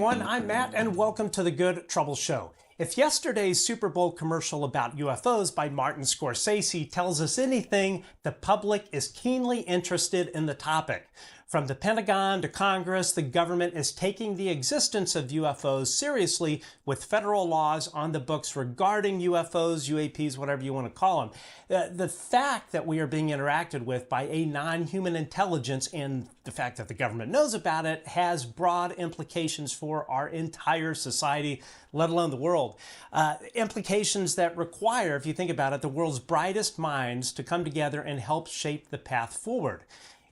everyone, I'm Matt, and welcome to the Good Trouble Show. If yesterday's Super Bowl commercial about UFOs by Martin Scorsese tells us anything, the public is keenly interested in the topic. From the Pentagon to Congress, the government is taking the existence of UFOs seriously with federal laws on the books regarding UFOs, UAPs, whatever you want to call them. The fact that we are being interacted with by a non-human intelligence and the fact that the government knows about it has broad implications for our entire society, let alone the world. Implications that require, if you think about it, the world's brightest minds to come together and help shape the path forward.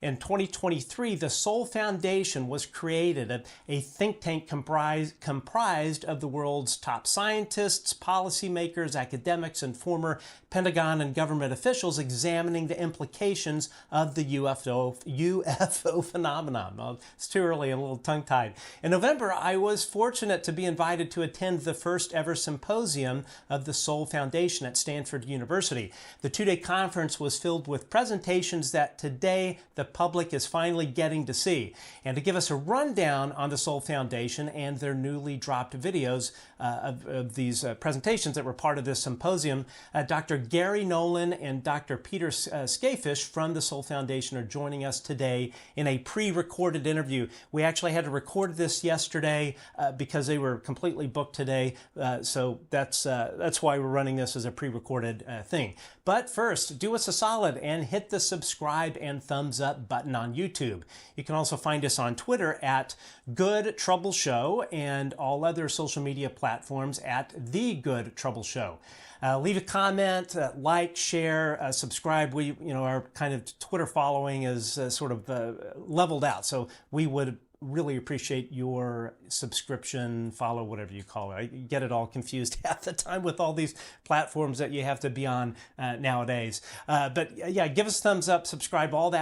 In 2023, the Soul Foundation was created, a think tank comprised of the world's top scientists, policymakers, academics, and former Pentagon and government officials examining the implications of the UFO phenomenon. Well, it's too early and a little tongue-tied. In November, I was fortunate to be invited to attend the first ever symposium of the Soul Foundation at Stanford University. The two-day conference was filled with presentations that today the public is finally getting to see. And to give us a rundown on the Soul Foundation and their newly dropped videos of these presentations that were part of this symposium, Dr. Garry Nolan and Dr. Peter Skafish from the Soul Foundation are joining us today in a pre-recorded interview. We actually had to record this yesterday because they were completely booked today, so that's why we're running this as a pre-recorded thing. But first, do us a solid and hit the subscribe and thumbs up button on YouTube. You can also find us on Twitter at Good Trouble Show and all other social media platforms at The Good Trouble Show. Leave a comment, like, share, subscribe. Our kind of Twitter following is sort of leveled out, so we would really appreciate your subscription, follow, whatever you call it. I get it all confused half the time with all these platforms that you have to be on nowadays. But yeah, give us a thumbs up, subscribe, all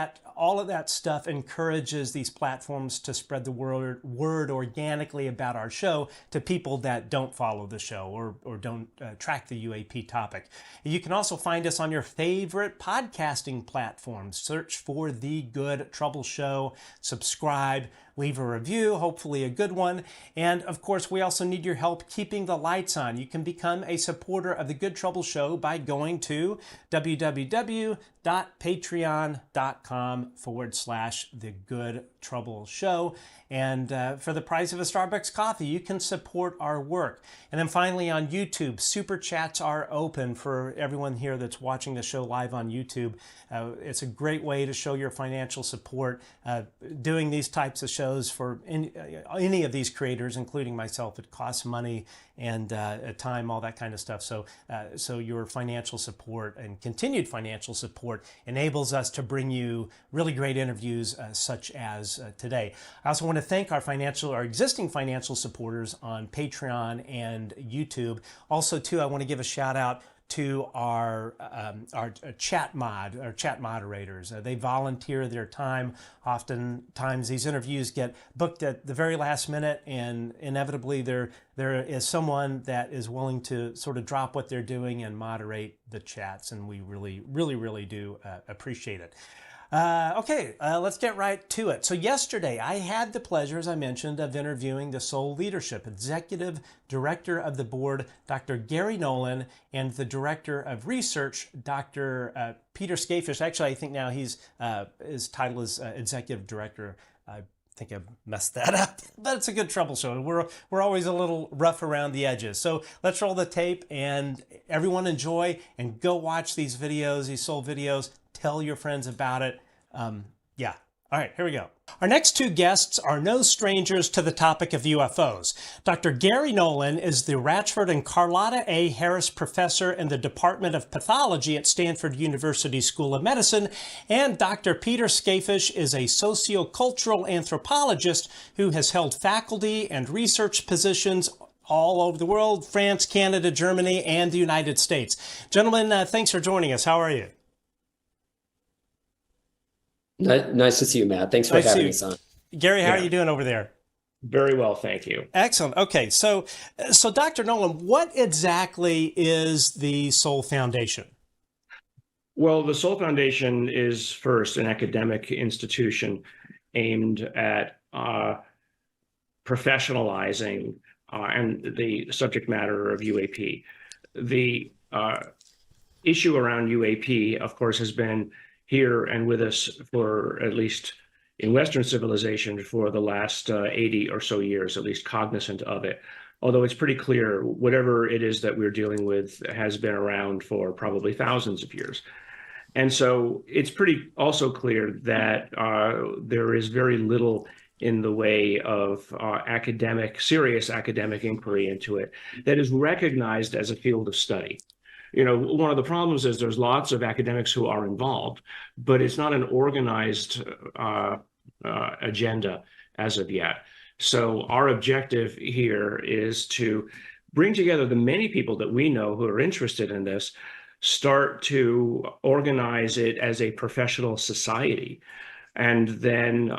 of that stuff encourages these platforms to spread the word organically about our show to people that don't follow the show or don't track the UAP topic. You can also find us on your favorite podcasting platforms. Search for The Good Trouble Show, subscribe, leave a review, hopefully a good one. And of course, we also need your help keeping the lights on. You can become a supporter of The Good Trouble Show by going to www.patreon.com/The Good Trouble Show. And for the price of a Starbucks coffee, you can support our work. And then finally on YouTube, super chats are open for everyone here that's watching the show live on YouTube. It's a great way to show your financial support. Doing these types of shows for any of these creators, including myself, it costs money and time, all that kind of stuff. So your financial support and continued financial support enables us to bring you really great interviews such as today. I also want to thank our existing financial supporters on Patreon and YouTube. Also, too, I want to give a shout out to our chat moderators. They volunteer their time. Oftentimes these interviews get booked at the very last minute, and inevitably there is someone that is willing to sort of drop what they're doing and moderate the chats, and we really do appreciate it. Let's get right to it. So yesterday I had the pleasure, as I mentioned, of interviewing the Soul Leadership Executive Director of the Board, Dr. Garry Nolan, and the Director of Research, Dr. Peter Skafish. Actually, I think now his title is Executive Director. I think I messed that up, but it's a Good Trouble Show. We're always a little rough around the edges. So let's roll the tape and everyone enjoy and go watch these videos, these Soul videos. Tell your friends about it. All right, here we go. Our next two guests are no strangers to the topic of UFOs. Dr. Garry Nolan is the Ratchford and Carlotta A. Harris Professor in the Department of Pathology at Stanford University School of Medicine, and Dr. Peter Skafish is a sociocultural anthropologist who has held faculty and research positions all over the world: France, Canada, Germany, and the United States. Gentlemen, thanks for joining us. How are you? Nice to see you, Matt. Thanks for having us on. Garry, how are you doing over there? Very well, thank you. Excellent. Okay, so Dr. Nolan, what exactly is the Soul Foundation? Well, the Soul Foundation is first an academic institution aimed at professionalizing and the subject matter of UAP. The issue around UAP, of course, has been here and with us for, at least in Western civilization, for the last 80 or so years, at least cognizant of it. Although it's pretty clear whatever it is that we're dealing with has been around for probably thousands of years. And so it's pretty also clear that there is very little in the way of serious academic inquiry into it that is recognized as a field of study. You know, one of the problems is there's lots of academics who are involved, but it's not an organized agenda as of yet. So our objective here is to bring together the many people that we know who are interested in this, start to organize it as a professional society, and then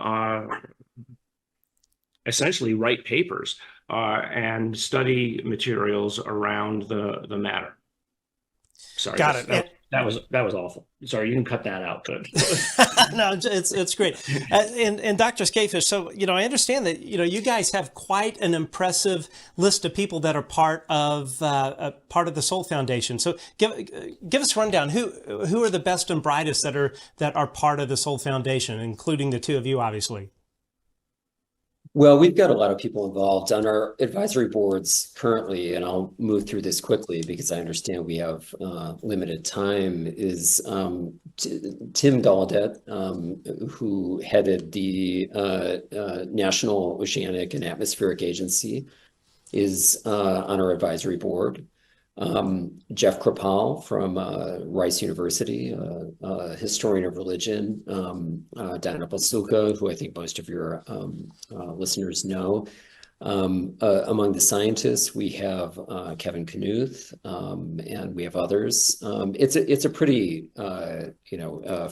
essentially write papers and study materials around the matter. Sorry, got it. That was awful. Sorry, you can cut that out. But no, it's great. And Dr. Skafish, so I understand that you guys have quite an impressive list of people that are part of the Soul Foundation. So give us a rundown. Who are the best and brightest that are part of the Soul Foundation, including the two of you, obviously? Well, we've got a lot of people involved on our advisory boards currently, and I'll move through this quickly because I understand we have limited time, is Tim Gallaudet, who headed the National Oceanic and Atmospheric Agency, is on our advisory board. Jeff Kripal from Rice University, a historian of religion, Donna Balsuka, who I think most of your listeners know. Among the scientists, we have Kevin Knuth, and we have others. It's a pretty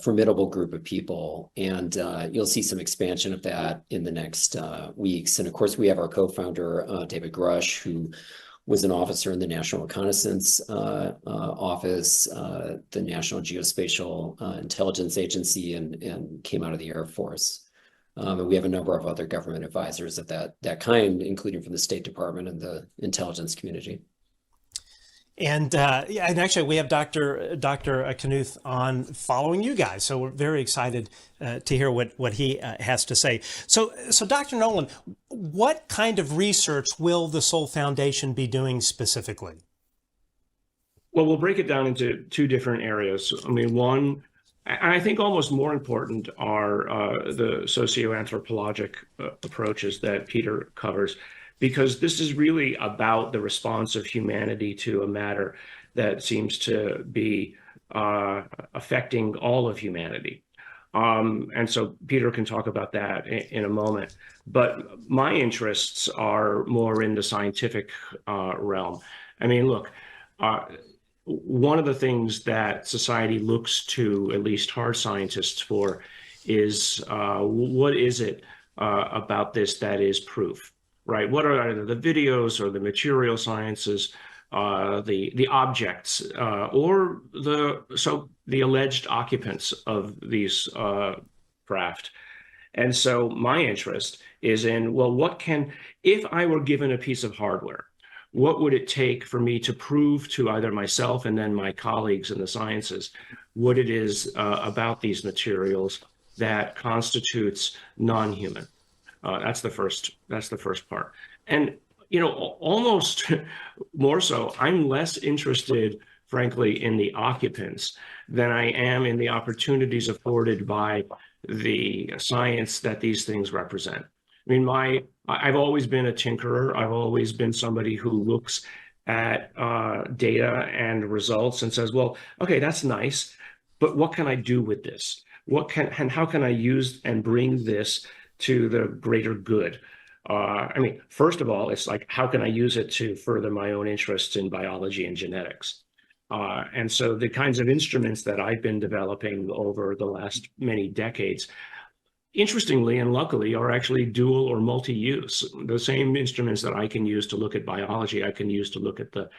formidable group of people, and you'll see some expansion of that in the next weeks. And of course, we have our co-founder David Grush, who was an officer in the National Reconnaissance Office, the National Geospatial Intelligence Agency, and came out of the Air Force. And we have a number of other government advisors of that kind, including from the State Department and the intelligence community. And and actually, we have Dr. Knuth on following you guys, so we're very excited to hear what he has to say. So Dr. Nolan, what kind of research will the Soul Foundation be doing specifically? Well, we'll break it down into two different areas. I mean, one, and I think almost more important, are the socio-anthropologic approaches that Peter covers, because this is really about the response of humanity to a matter that seems to be affecting all of humanity. And so Peter can talk about that in a moment. But my interests are more in the scientific realm. I mean, look, one of the things that society looks to, at least hard scientists, for is what is it about this that is proof? Right? What are either the videos or the material sciences, the objects, or the alleged occupants of these craft? And so my interest is in, well, if I were given a piece of hardware, what would it take for me to prove to either myself and then my colleagues in the sciences what it is about these materials that constitutes non-human? That's the first part. And, almost more so, I'm less interested, frankly, in the occupants than I am in the opportunities afforded by the science that these things represent. I mean, I've always been a tinkerer. I've always been somebody who looks at data and results and says, well, okay, that's nice, but what can I do with this? How can I use and bring this to the greater good? I mean, first of all, it's like, how can I use it to further my own interests in biology and genetics? And so the kinds of instruments that I've been developing over the last many decades, interestingly and luckily, are actually dual or multi-use. The same instruments that I can use to look at biology, I can use to look at the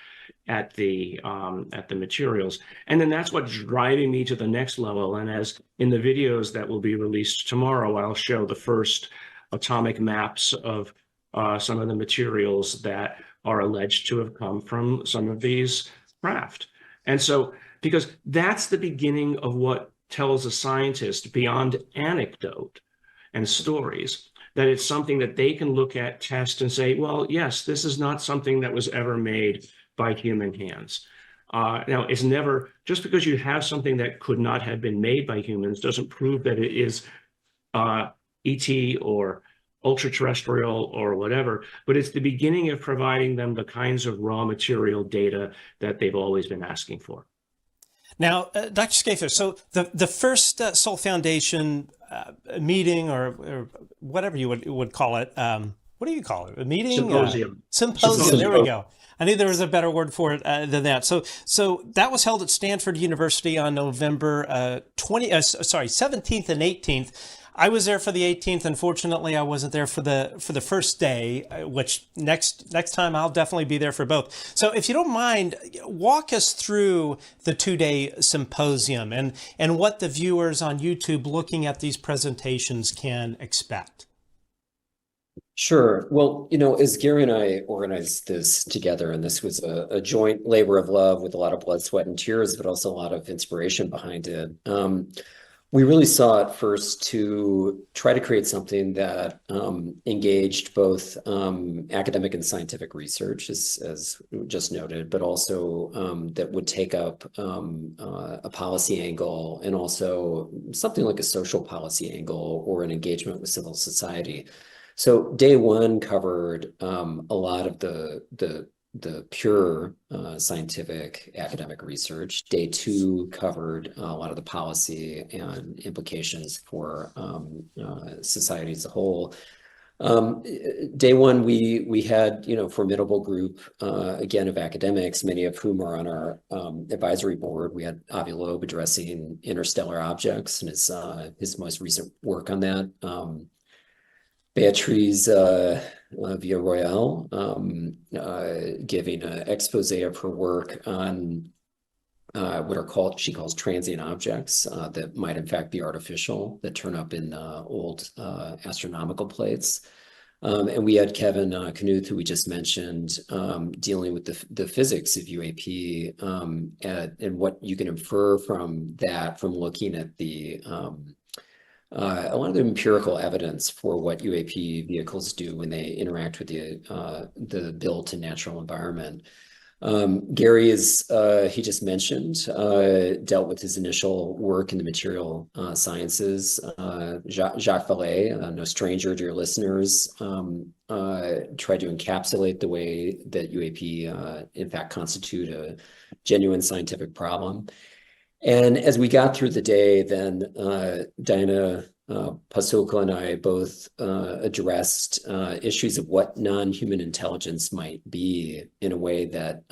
materials. And then that's what's driving me to the next level. And as in the videos that will be released tomorrow, I'll show the first atomic maps of some of the materials that are alleged to have come from some of these craft. And so, because that's the beginning of what tells a scientist beyond anecdote and stories, that it's something that they can look at, test, and say, well, yes, this is not something that was ever made by human hands. Now, it's never, just because you have something that could not have been made by humans doesn't prove that it is ET or ultra-terrestrial or whatever, but it's the beginning of providing them the kinds of raw material data that they've always been asking for. Now, Dr. Skafish, so the first Soul Foundation meeting or whatever you would call it, what do you call it? A meeting? Symposium. Symposium. There we go. I knew there was a better word for it than that. So that was held at Stanford University on November 17th and 18th. I was there for the 18th. Unfortunately, I wasn't there for the first day, which next time I'll definitely be there for both. So if you don't mind, walk us through the 2-day symposium and what the viewers on YouTube looking at these presentations can expect. Sure. Well, as Garry and I organized this together, and this was a joint labor of love with a lot of blood, sweat, and tears, but also a lot of inspiration behind it. We really saw it first to try to create something that engaged both academic and scientific research, as just noted, but also that would take up a policy angle and also something like a social policy angle or an engagement with civil society. So day one covered a lot of the pure scientific academic research. Day two covered a lot of the policy and implications for society as a whole. Day one, we had a formidable group again of academics, many of whom are on our advisory board. We had Avi Loeb addressing interstellar objects and his most recent work on that. Beatriz Villarroel giving an expose of her work on what she calls transient objects that might in fact be artificial, that turn up in old astronomical plates. And we had Kevin Knuth, who we just mentioned, dealing with the physics of UAP and what you can infer from that, from looking at a lot of the empirical evidence for what UAP vehicles do when they interact with the built and natural environment. Garry, he just mentioned, dealt with his initial work in the material sciences. Jacques Vallée, no stranger to your listeners, tried to encapsulate the way that UAP in fact constitute a genuine scientific problem. And as we got through the day, then Diana Pasulka and I both addressed issues of what non-human intelligence might be in a way that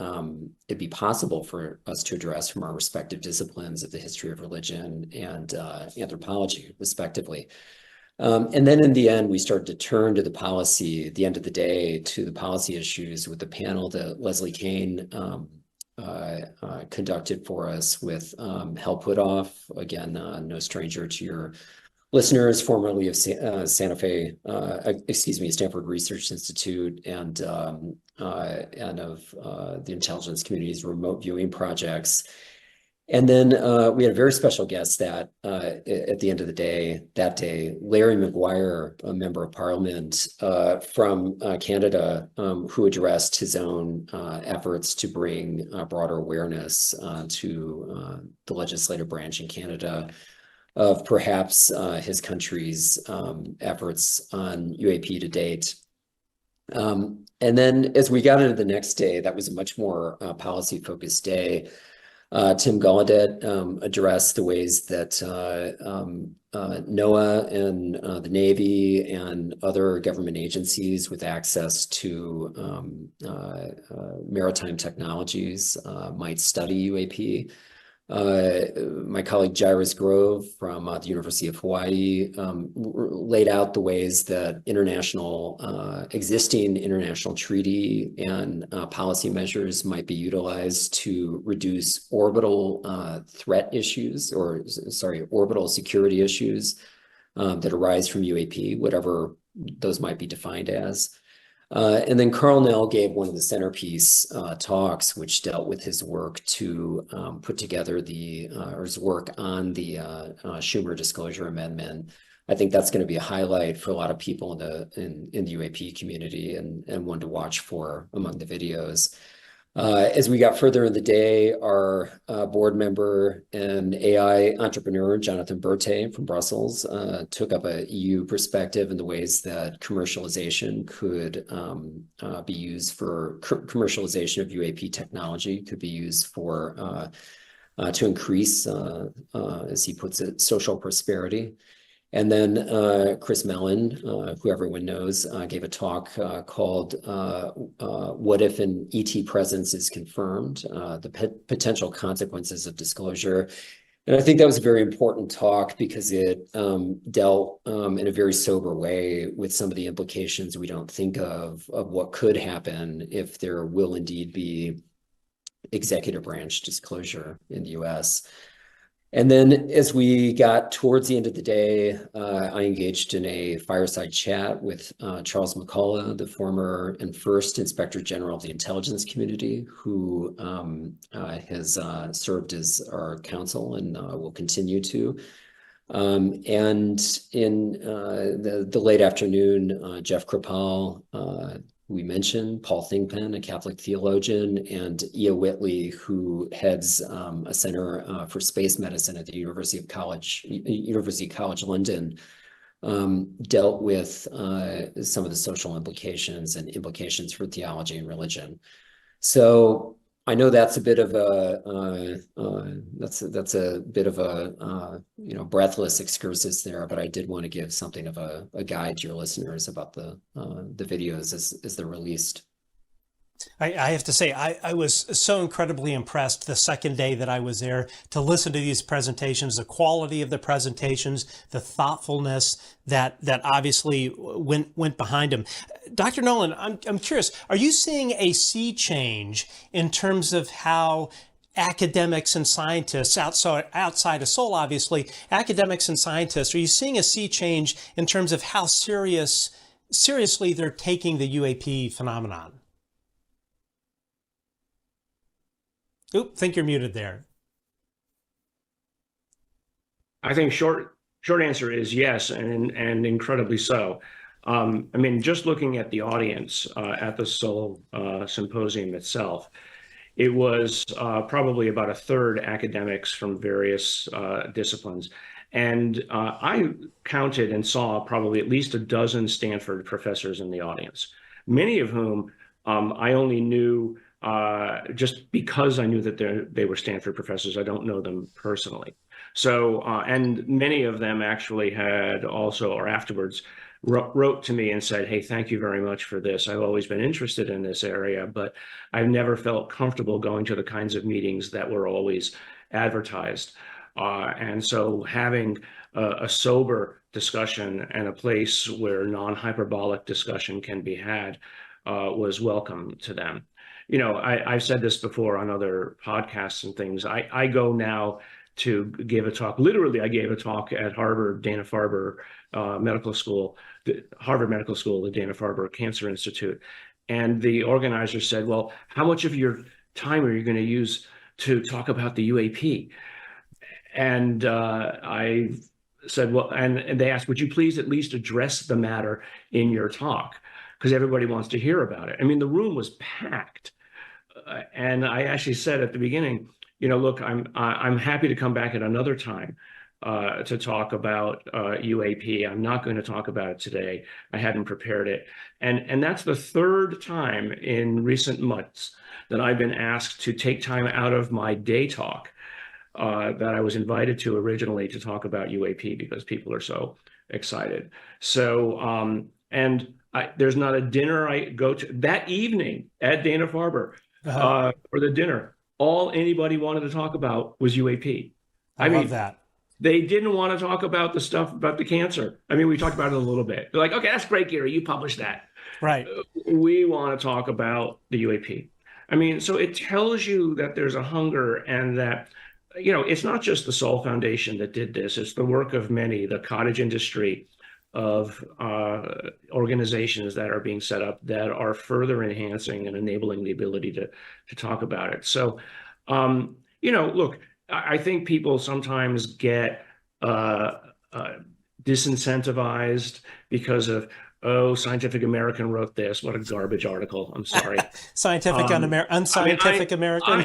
it'd be possible for us to address from our respective disciplines of the history of religion and anthropology, respectively. And then in the end, we started to turn to the policy, at the end of the day, to the policy issues with the panel that Leslie Kane conducted for us with Hal Puthoff, again, no stranger to your listeners, formerly of Stanford Research Institute and of the intelligence community's remote viewing projects. And then we had a very special guest that at the end of the day, that day, Larry Maguire, a member of parliament from Canada, who addressed his own efforts to bring broader awareness to the legislative branch in Canada of perhaps his country's efforts on UAP to date. And then as we got into the next day, that was a much more policy-focused day. Tim Gallaudet addressed the ways that NOAA and the Navy and other government agencies with access to maritime technologies might study UAP. My colleague Jairus Grove from the University of Hawaii laid out the ways that existing international treaty and policy measures might be utilized to reduce orbital threat issues, orbital security issues that arise from UAP, whatever those might be defined as. And then Carl Nell gave one of the centerpiece talks, which dealt with his work to put together or his work on the Schumer Disclosure Amendment. I think that's going to be a highlight for a lot of people in the UAP community, and one to watch for among the videos. As we got further in the day, our board member and AI entrepreneur, Jonathan Berthe from Brussels, took up a EU perspective in the ways that commercialization could be used for commercialization of UAP technology, could be used for to increase, as he puts it, social prosperity. And then Chris Mellon, who everyone knows, gave a talk called What If an ET Presence is Confirmed? The Potential Consequences of Disclosure. And I think that was a very important talk because it dealt in a very sober way with some of the implications we don't think of what could happen if there will indeed be executive branch disclosure in the US. And then as we got towards the end of the day, I engaged in a fireside chat with Charles McCullough, the former and first Inspector General of the Intelligence Community, who has served as our counsel and will continue to. And in the late afternoon, Jeff Kripal, we mentioned Paul Thigpen, a Catholic theologian, and Ia Whitley, who heads a center for space medicine at the University College London, dealt with some of the social implications and implications for theology and religion. So I know that's a bit of a that's a bit of a breathless excursus there, but I did want to give something of a guide to your listeners about the videos as they're released. I have to say, I was so incredibly impressed the second day that I was there to listen to these presentations, the quality of the presentations, the thoughtfulness that obviously went behind them. Dr. Nolan, I'm curious, are you seeing a sea change in terms of how academics and scientists outside of Seoul, obviously, academics and scientists, are you seeing a sea change in terms of how seriously they're taking the UAP phenomenon? Oop, think you're muted there. I think short answer is yes, and incredibly so. I mean, just looking at the audience at the Seoul symposium itself, it was probably about a third academics from various disciplines. And I counted and saw probably at least a dozen Stanford professors in the audience, many of whom I only knew just because I knew that they were Stanford professors. I don't know them personally. So, and many of them actually had also, or afterwards, wrote to me and said, hey, thank you very much for this. I've always been interested in this area, but I've never felt comfortable going to the kinds of meetings that were always advertised. And so having a sober discussion and a place where non-hyperbolic discussion can be had was welcome to them. You know, I've said this before on other podcasts and things. I go now to give a talk. Literally, I gave a talk at Harvard Dana-Farber Medical School, Harvard Medical School, the Dana-Farber Cancer Institute. And the organizer said, well, how much of your time are you going to use to talk about the UAP? And I said, well, and they asked, would you please at least address the matter in your talk? Because everybody wants to hear about it. I mean, the room was packed. And I actually said at the beginning, you know, look, I'm happy to come back at another time to talk about UAP. I'm not going to talk about it today. I hadn't prepared it. And that's the third time in recent months that I've been asked to take time out of my day talk that I was invited to originally to talk about UAP because people are so excited. So, there's not a dinner I go to that evening at Dana-Farber for the dinner. All anybody wanted to talk about was UAP. I mean, love that. They didn't want to talk about the stuff about the cancer. I mean, we talked about it a little bit. They're like, okay, that's great, Garry. You published that. Right. We want to talk about the UAP. I mean, so it tells you that there's a hunger and that, you know, it's not just the Seoul Foundation that did this. It's the work of many, the cottage industry, of organizations that are being set up that are further enhancing and enabling the ability to talk about it. So, look, I think people sometimes get disincentivized because of, oh, Scientific American wrote this. What a garbage article. I'm sorry. Unscientific American.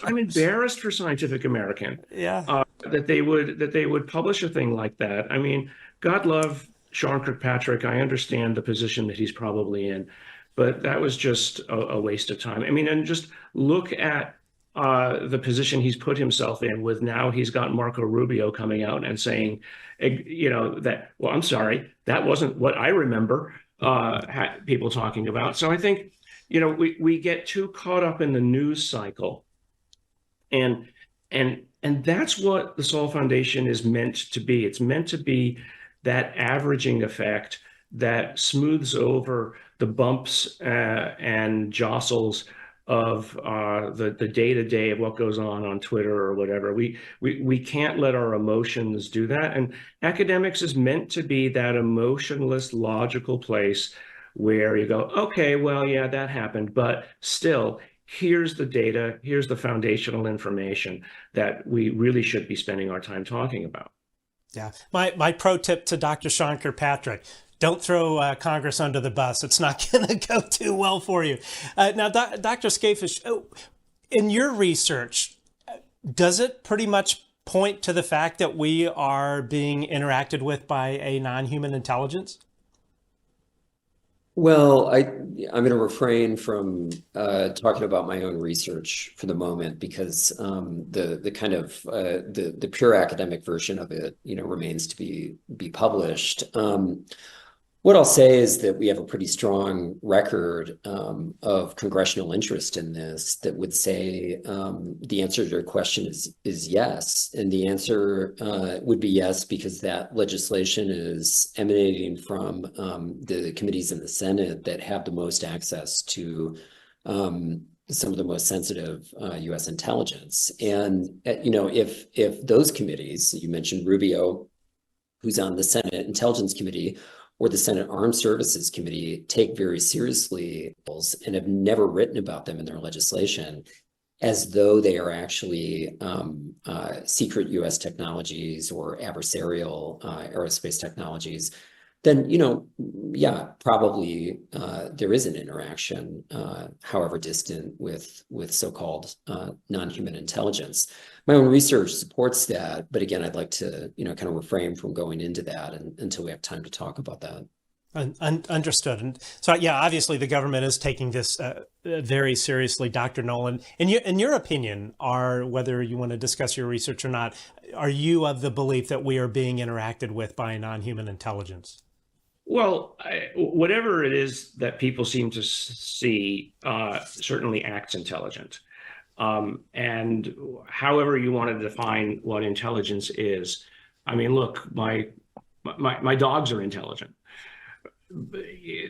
I'm embarrassed for Scientific American. Yeah. That they would publish a thing like that. I mean, God love Sean Kirkpatrick. I understand the position that he's probably in, but that was just a waste of time. I mean, and just look at the position he's put himself in with now he's got Marco Rubio coming out and saying, that, well, I'm sorry, that wasn't what I remember people talking about. So I think, we get too caught up in the news cycle, and that's what the Sol Foundation is meant to be. It's meant to be that averaging effect that smooths over the bumps and jostles of the day-to-day of what goes on Twitter or whatever. We can't let our emotions do that. And academics is meant to be that emotionless, logical place where you go, okay, well, yeah, that happened, but still, here's the data, here's the foundational information that we really should be spending our time talking about. Yeah. My pro tip to Dr. Sean Kirkpatrick: don't throw Congress under the bus. It's not going to go too well for you. Now, Dr. Skafish, in your research, does it pretty much point to the fact that we are being interacted with by a non-human intelligence? Well, I'm going to refrain from talking about my own research for the moment, because the kind of the pure academic version of it, remains to be published. What I'll say is that we have a pretty strong record of congressional interest in this that would say the answer to your question is yes. And the answer would be yes, because that legislation is emanating from the committees in the Senate that have the most access to some of the most sensitive U.S. intelligence. And, if those committees, you mentioned Rubio, who's on the Senate Intelligence Committee, or the Senate Armed Services Committee, take very seriously and have never written about them in their legislation, as though they are actually secret U.S. technologies or adversarial aerospace technologies, then, yeah, probably there is an interaction, however distant, with so-called non-human intelligence. My own research supports that, but again, I'd like to, kind of refrain from going into that until we have time to talk about that. Understood. And so, yeah, obviously the government is taking this very seriously. Dr. Nolan, in your opinion, whether you want to discuss your research or not, are you of the belief that we are being interacted with by a non-human intelligence? Well, whatever it is that people seem to see certainly acts intelligent. And however you want to define what intelligence is, I mean, look, my dogs are intelligent.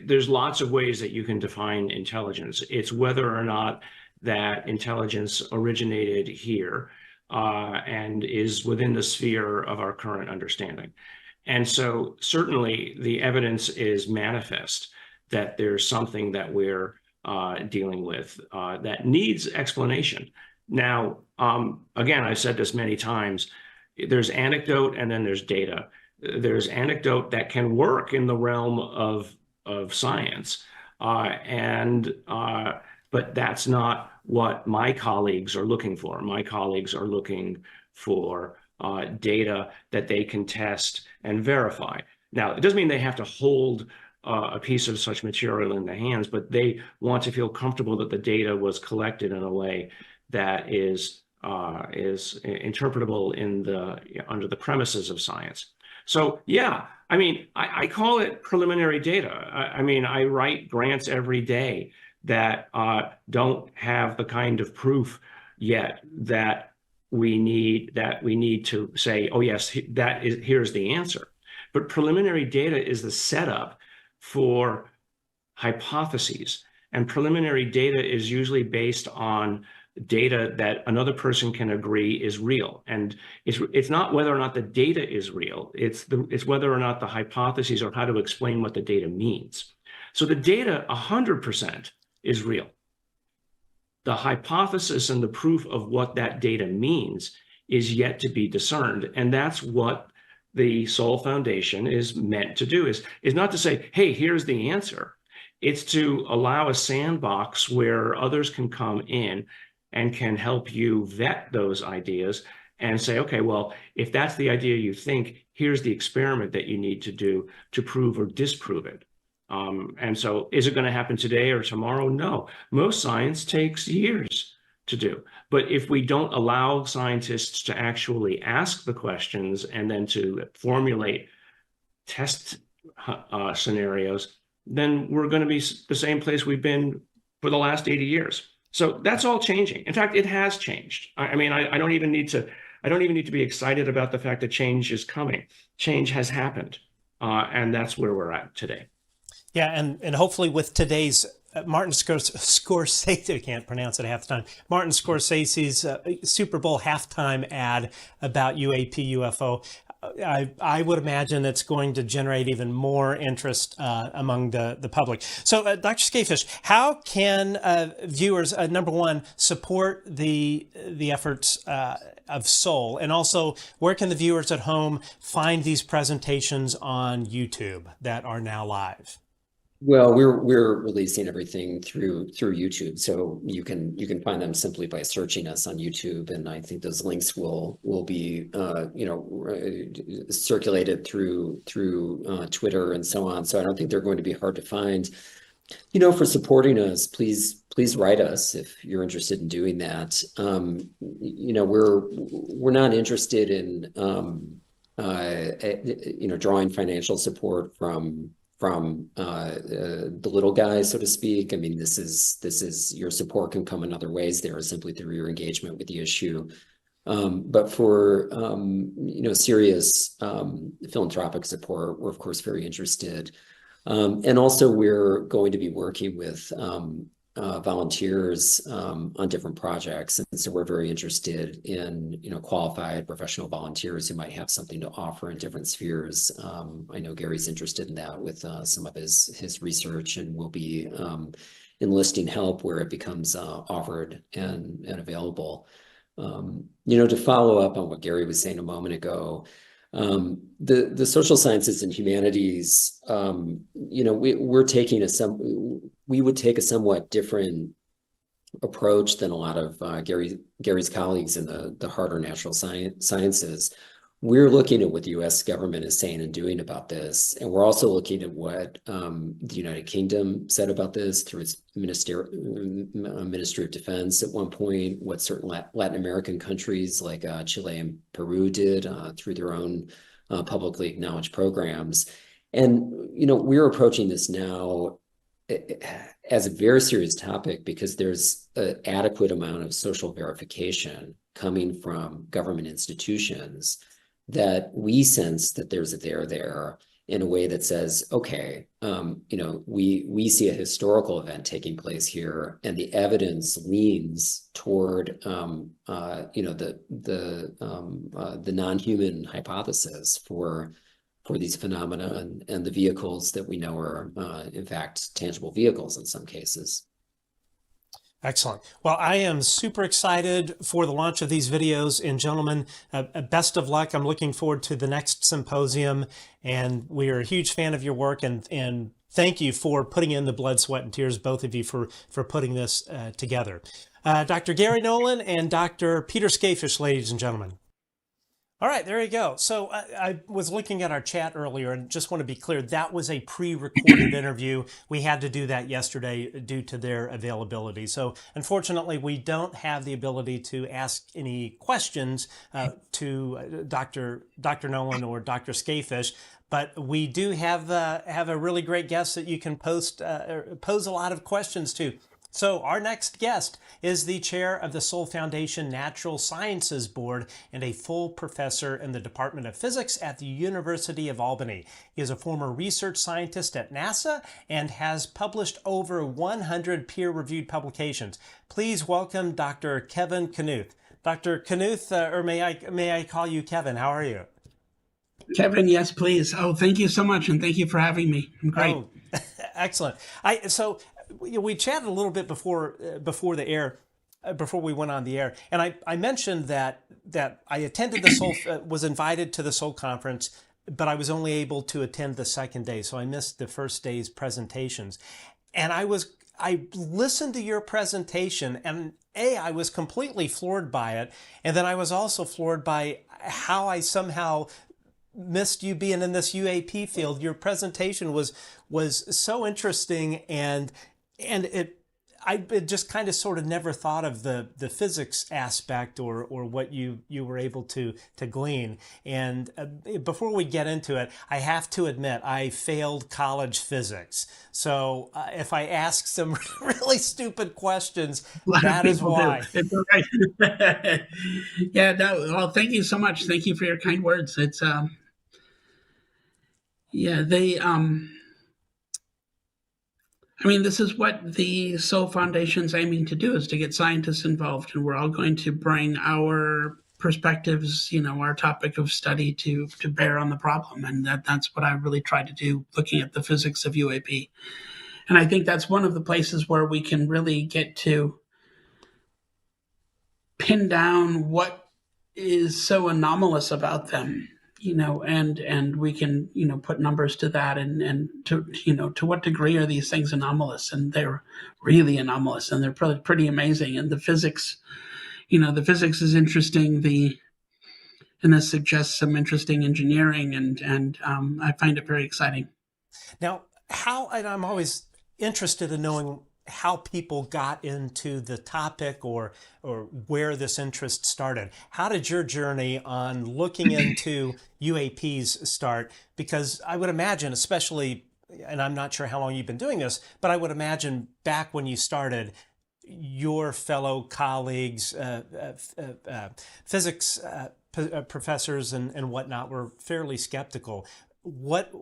There's lots of ways that you can define intelligence. It's whether or not that intelligence originated here and is within the sphere of our current understanding. And so certainly the evidence is manifest that there's something that we're dealing with that needs explanation. Now, again, I've said this many times, there's anecdote and then there's data. There's anecdote that can work in the realm of science, but that's not what my colleagues are looking for. My colleagues are looking for data that they can test and verify. Now, it doesn't mean they have to hold a piece of such material in their hands, but they want to feel comfortable that the data was collected in a way that is interpretable under the premises of science. So yeah, I mean, I call it preliminary data. I mean, I write grants every day that don't have the kind of proof yet that we need to say, oh yes, here's the answer. But preliminary data is the setup for hypotheses, and preliminary data is usually based on data that another person can agree is real. And it's not whether or not the data is real, it's whether or not the hypotheses or how to explain what the data means. So the data 100% is real. The hypothesis and the proof of what that data means is yet to be discerned. And that's what the Sol Foundation is meant to do, is not to say, hey, here's the answer. It's to allow a sandbox where others can come in and can help you vet those ideas and say, okay, well, if that's the idea you think, here's the experiment that you need to do to prove or disprove it. And so is it going to happen today or tomorrow? No. Most science takes years to do. But if we don't allow scientists to actually ask the questions and then to formulate test scenarios, then we're going to be the same place we've been for the last 80 years. So that's all changing. In fact, it has changed. I mean, I don't even need to be excited about the fact that change is coming. Change has happened. And that's where we're at today. Yeah, and hopefully with today's Martin Scorsese, I can't pronounce it half the time, Martin Scorsese's Super Bowl halftime ad about UAP UFO, I would imagine it's going to generate even more interest among the public. So, Dr. Skafish, how can viewers, number one, support the efforts of Sol, and also where can the viewers at home find these presentations on YouTube that are now live? Well, we're releasing everything through YouTube, so you can find them simply by searching us on YouTube, and I think those links will be circulated through Twitter and so on. So I don't think they're going to be hard to find. For supporting us, please write us if you're interested in doing that. We're not interested in drawing financial support from the little guys, so to speak. I mean, this is your support can come in other ways there, simply through your engagement with the issue. But for serious philanthropic support, we're of course very interested. And also we're going to be working with volunteers on different projects. And so we're very interested in, qualified professional volunteers who might have something to offer in different spheres. I know Gary's interested in that with some of his research, and will be enlisting help where it becomes offered and available. To follow up on what Garry was saying a moment ago, the social sciences and humanities, we would take a somewhat different approach than a lot of Gary's colleagues in the harder natural sciences. We're looking at what the U.S. government is saying and doing about this, and we're also looking at what the United Kingdom said about this through its Ministry of Defense at one point, what certain Latin American countries like Chile and Peru did through their own publicly acknowledged programs. And, we're approaching this now as a very serious topic because there's an adequate amount of social verification coming from government institutions that we sense that there's a there in a way that says, okay, we see a historical event taking place here, and the evidence leans toward the non-human hypothesis for these phenomena and the vehicles that we know are in fact tangible vehicles in some cases. Excellent. Well, I am super excited for the launch of these videos, and gentlemen, best of luck. I'm looking forward to the next symposium, and we are a huge fan of your work, and thank you for putting in the blood, sweat, and tears, both of you, for putting this together. Dr. Garry Nolan and Dr. Peter Skafish, ladies and gentlemen. All right, there you go. So I was looking at our chat earlier and just want to be clear, that was a pre-recorded interview. We had to do that yesterday due to their availability. So unfortunately, we don't have the ability to ask any questions to Dr. Nolan or Dr. Skafish, but we do have a really great guest that you can pose a lot of questions to. So our next guest is the chair of the Sol Foundation Natural Sciences Board and a full professor in the Department of Physics at the University of Albany. He is a former research scientist at NASA and has published over 100 peer-reviewed publications. Please welcome Dr. Kevin Knuth. Dr. Knuth, or may I call you Kevin? How are you? Kevin, yes, please. Oh, thank you so much, and thank you for having me. I'm great. Oh, excellent. So we chatted a little bit before we went on the air, and I mentioned that I attended the Sol, was invited to the Sol conference, but I was only able to attend the second day, so I missed the first day's presentations. And I listened to your presentation, and I was completely floored by it, and then I was also floored by how I somehow missed you being in this UAP field. Your presentation was so interesting, and I just kind of sort of never thought of the physics aspect or what you were able to glean. And before we get into it, I have to admit I failed college physics. So if I ask some really stupid questions, that is why. It's all right. Yeah, no, well, thank you so much. Thank you for your kind words. It's this is what the Sol Foundation's aiming to do, is to get scientists involved, and we're all going to bring our perspectives, our topic of study to bear on the problem. And that's what I really try to do, looking at the physics of UAP. And I think that's one of the places where we can really get to pin down what is so anomalous about them, and we can, put numbers to that, and to what degree are these things anomalous? And they're really anomalous, and they're pretty amazing. And the physics is interesting. And this suggests some interesting engineering, and I find it very exciting. Now, and I'm always interested in knowing how people got into the topic or where this interest started. How did your journey on looking into UAPs start? Because I would imagine, especially, and I'm not sure how long you've been doing this, but I would imagine back when you started, your fellow colleagues, physics professors and whatnot were fairly skeptical. What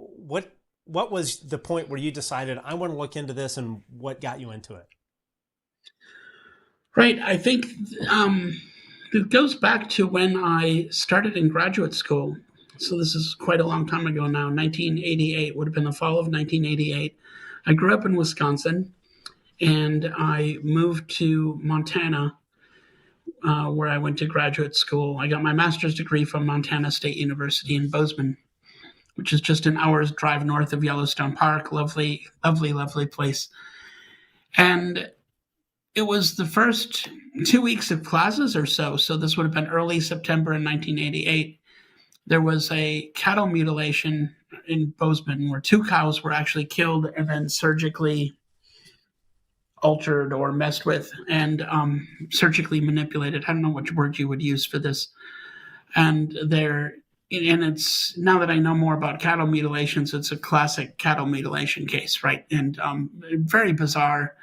was the point where you decided, I want to look into this, and what got you into it? Right. I think it goes back to when I started in graduate school. So this is quite a long time ago now. 1988 would have been the fall of 1988. I grew up in Wisconsin, and I moved to Montana, where I went to graduate school. I got my master's degree from Montana State University in Bozeman, which is just an hour's drive north of Yellowstone Park. Lovely, lovely, lovely place. And it was the first 2 weeks of classes or so. So this would have been early September in 1988. There was a cattle mutilation in Bozeman where 2 cows were actually killed and then surgically altered or messed with and surgically manipulated. I don't know which word you would use for this. And it's, now that I know more about cattle mutilations, it's a classic cattle mutilation case, right? And very bizarre.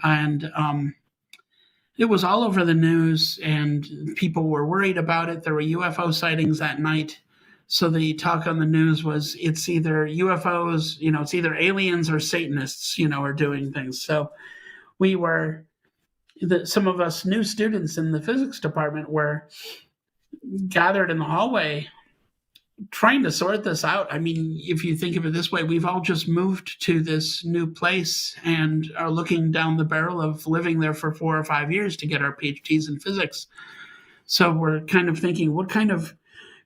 And it was all over the news, and people were worried about it. There were UFO sightings that night. So the talk on the news was, it's either UFOs, it's either aliens or Satanists, are doing things. So some of us new students in the physics department were gathered in the hallway trying to sort this out. I mean, if you think of it this way, we've all just moved to this new place and are looking down the barrel of living there for 4 or 5 years to get our PhDs in physics. So we're kind of thinking, what kind of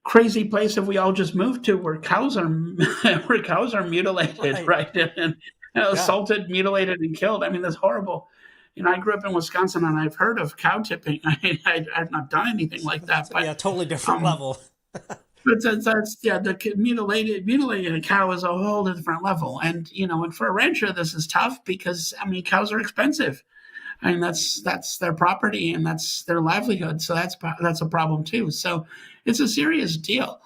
crazy place have we all just moved to where cows are mutilated, right? And assaulted, mutilated, and killed. I mean, that's horrible. I grew up in Wisconsin, and I've heard of cow tipping. I've not done anything like that. But, totally different level. But the mutilating a cow is a whole different level. And, and for a rancher, this is tough because, cows are expensive. I mean, that's their property and that's their livelihood. So that's a problem too. So it's a serious deal.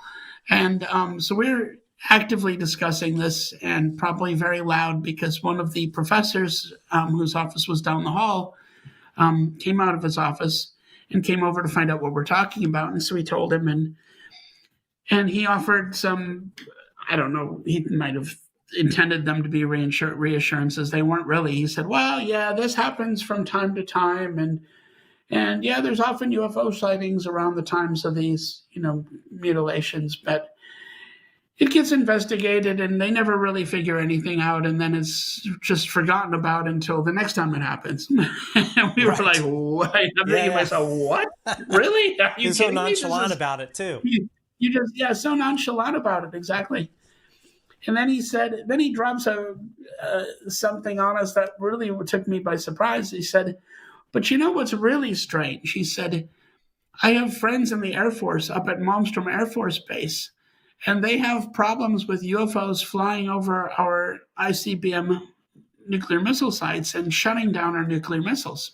And so we're actively discussing this, and probably very loud, because one of the professors whose office was down the hall came out of his office and came over to find out what we're talking about. And so we told him, and he offered some, I don't know, he might have intended them to be reassurances. They weren't really. He said, well, yeah, this happens from time to time. And yeah, there's often UFO sightings around the times of these, mutilations, but it gets investigated and they never really figure anything out. And then it's just forgotten about until the next time it happens. And we were like, what? I'm thinking to myself, what? Really? Are you He's so nonchalant about it too. You just, so nonchalant about it. Exactly. And then he drops something on us that really took me by surprise. He said, but you know what's really strange? He said, I have friends in the Air Force up at Maelstrom Air Force Base, and they have problems with UFOs flying over our ICBM nuclear missile sites and shutting down our nuclear missiles.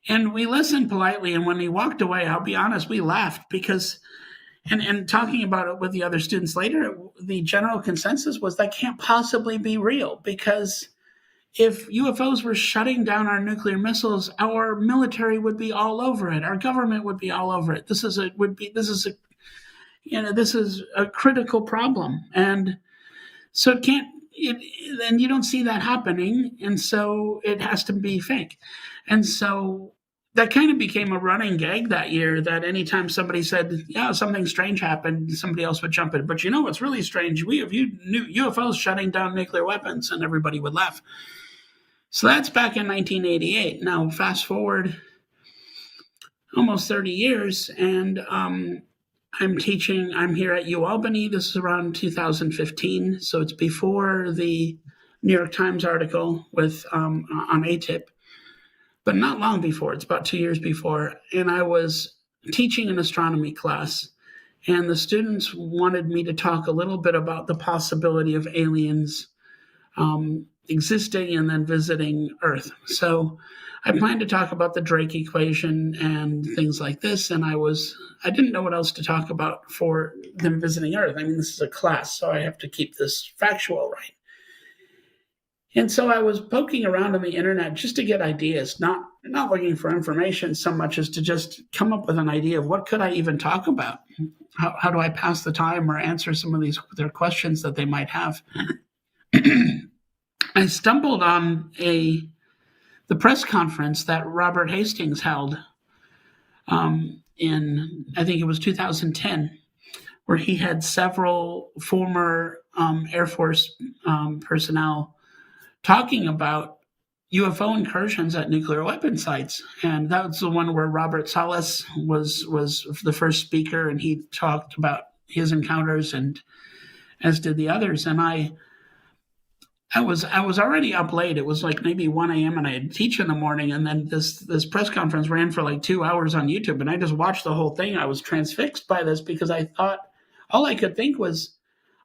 And we listened politely, and when he walked away, I'll be honest, we laughed because, and talking about it with the other students later, the general consensus was that can't possibly be real, because if UFOs were shutting down our nuclear missiles, our military would be all over it. Our government would be all over it. This is a critical problem. And so then you don't see that happening. And so it has to be fake. And so that kind of became a running gag that year, that anytime somebody said, yeah, something strange happened, somebody else would jump in. But you know what's really strange? We have UFOs shutting down nuclear weapons, and everybody would laugh. So that's back in 1988. Now, fast forward almost 30 years, and I'm here at UAlbany. This is around 2015, so it's before the New York Times article on ATIP, but not long before. It's about 2 years before, and I was teaching an astronomy class, and the students wanted me to talk a little bit about the possibility of aliens existing and then visiting Earth. So I planned to talk about the Drake equation and things like this, and I didn't know what else to talk about for them visiting Earth. I mean, this is a class, so I have to keep this factual right. And so I was poking around on the internet just to get ideas, not looking for information so much as to just come up with an idea of what could I even talk about? How do I pass the time or answer some of their questions that they might have? I stumbled on the press conference that Robert Hastings held in, I think it was 2010, where he had several former Air Force personnel talking about UFO incursions at nuclear weapon sites. And that was the one where Robert Salas was the first speaker, and he talked about his encounters, and as did the others. And I was already up late. It was like maybe 1 a.m. and I had to teach in the morning. And then this press conference ran for like 2 hours on YouTube. And I just watched the whole thing. I was transfixed by this because I thought, all I could think was,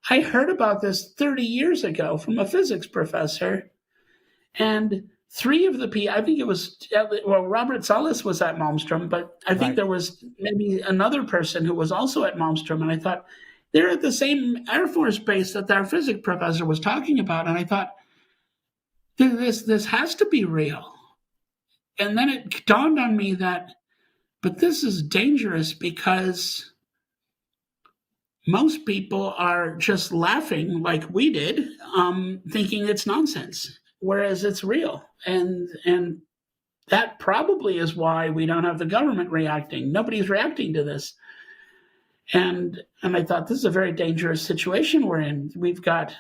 I heard about this 30 years ago from a physics professor. And three of the people, I think it was, Robert Salas was at Maelstrom, but I think there was maybe another person who was also at Maelstrom. And I thought, they're at the same Air Force base that our physics professor was talking about. And I thought, this has to be real. And then it dawned on me but this is dangerous, because most people are just laughing like we did, thinking it's nonsense, whereas it's real. And that probably is why we don't have the government reacting. Nobody's reacting to this. And I thought, this is a very dangerous situation we're in. We've got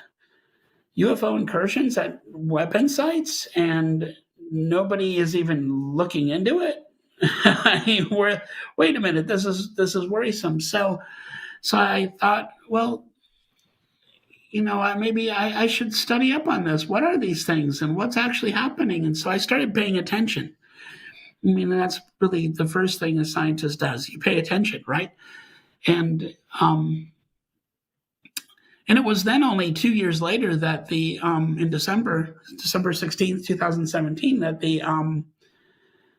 UFO incursions at weapon sites, and nobody is even looking into it. I mean, wait a minute, this is worrisome. So I thought, well, maybe I should study up on this. What are these things, and what's actually happening? And so I started paying attention. I mean, that's really the first thing a scientist does. You pay attention, right? And it was then only 2 years later that in December 16th, 2017, that the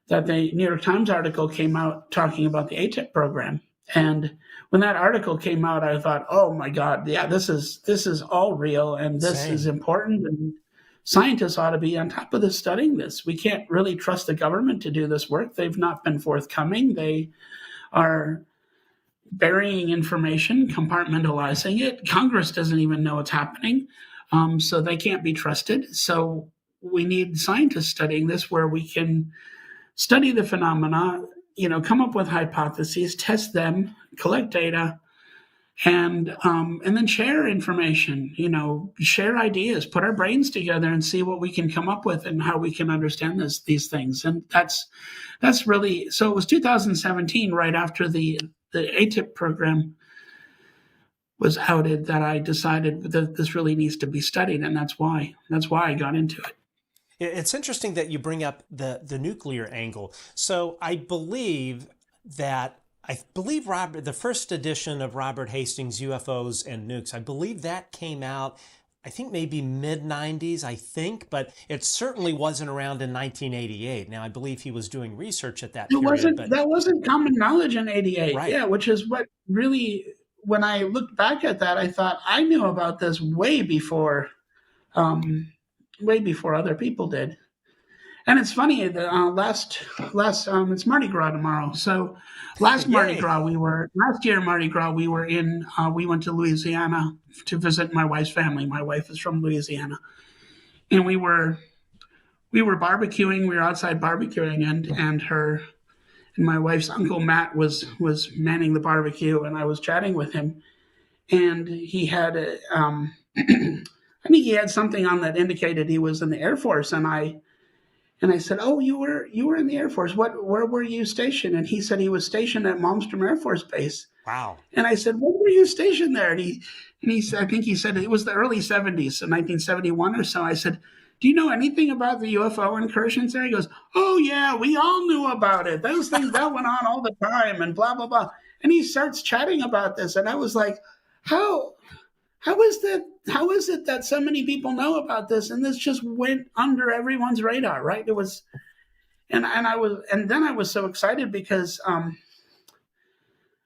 New York Times article came out talking about the ATIP program. And when that article came out, I thought, oh my God, yeah, this is all real, and this Same. is important, and scientists ought to be on top of this, studying this. We can't really trust the government to do this work. They've not been forthcoming. They are burying information, compartmentalizing it. Congress doesn't even know what's happening, so they can't be trusted. So we need scientists studying this, where we can study the phenomena, come up with hypotheses, test them, collect data, and then share information. Share ideas, put our brains together, and see what we can come up with and how we can understand these things. And that's really, so. It was 2017, right after the ATIP program was outed, that I decided that this really needs to be studied, and that's why I got into it. It's interesting that you bring up the nuclear angle. So I believe Robert, the first edition of Robert Hastings' UFOs and Nukes, I believe that came out, I think maybe mid-90s, but it certainly wasn't around in 1988. Now, I believe he was doing research at that period. That wasn't common knowledge in 88. Right. Yeah, which is what really, when I looked back at that, I thought I knew about this way before other people did. And it's funny, it's Mardi Gras tomorrow. So last year Mardi Gras we were we went to Louisiana to visit my wife's family. My wife is from Louisiana. And we were barbecuing, we were outside barbecuing, and my wife's uncle Matt was manning the barbecue, and I was chatting with him, and he had I think he had something on that indicated he was in the Air Force, and I said, "Oh, you were in the Air Force. Where were you stationed?" And he said he was stationed at Maelstrom Air Force Base. Wow. And I said, "When were you stationed there?" And he said, I think he said it was the early 70s, so 1971 or so. I said, "Do you know anything about the UFO incursions there?" He goes, "Oh yeah, we all knew about it. Those things that went on all the time, and blah blah blah." And he starts chatting about this, and I was like, How is it that so many people know about this, and this just went under everyone's radar, right? It was, and then I was so excited because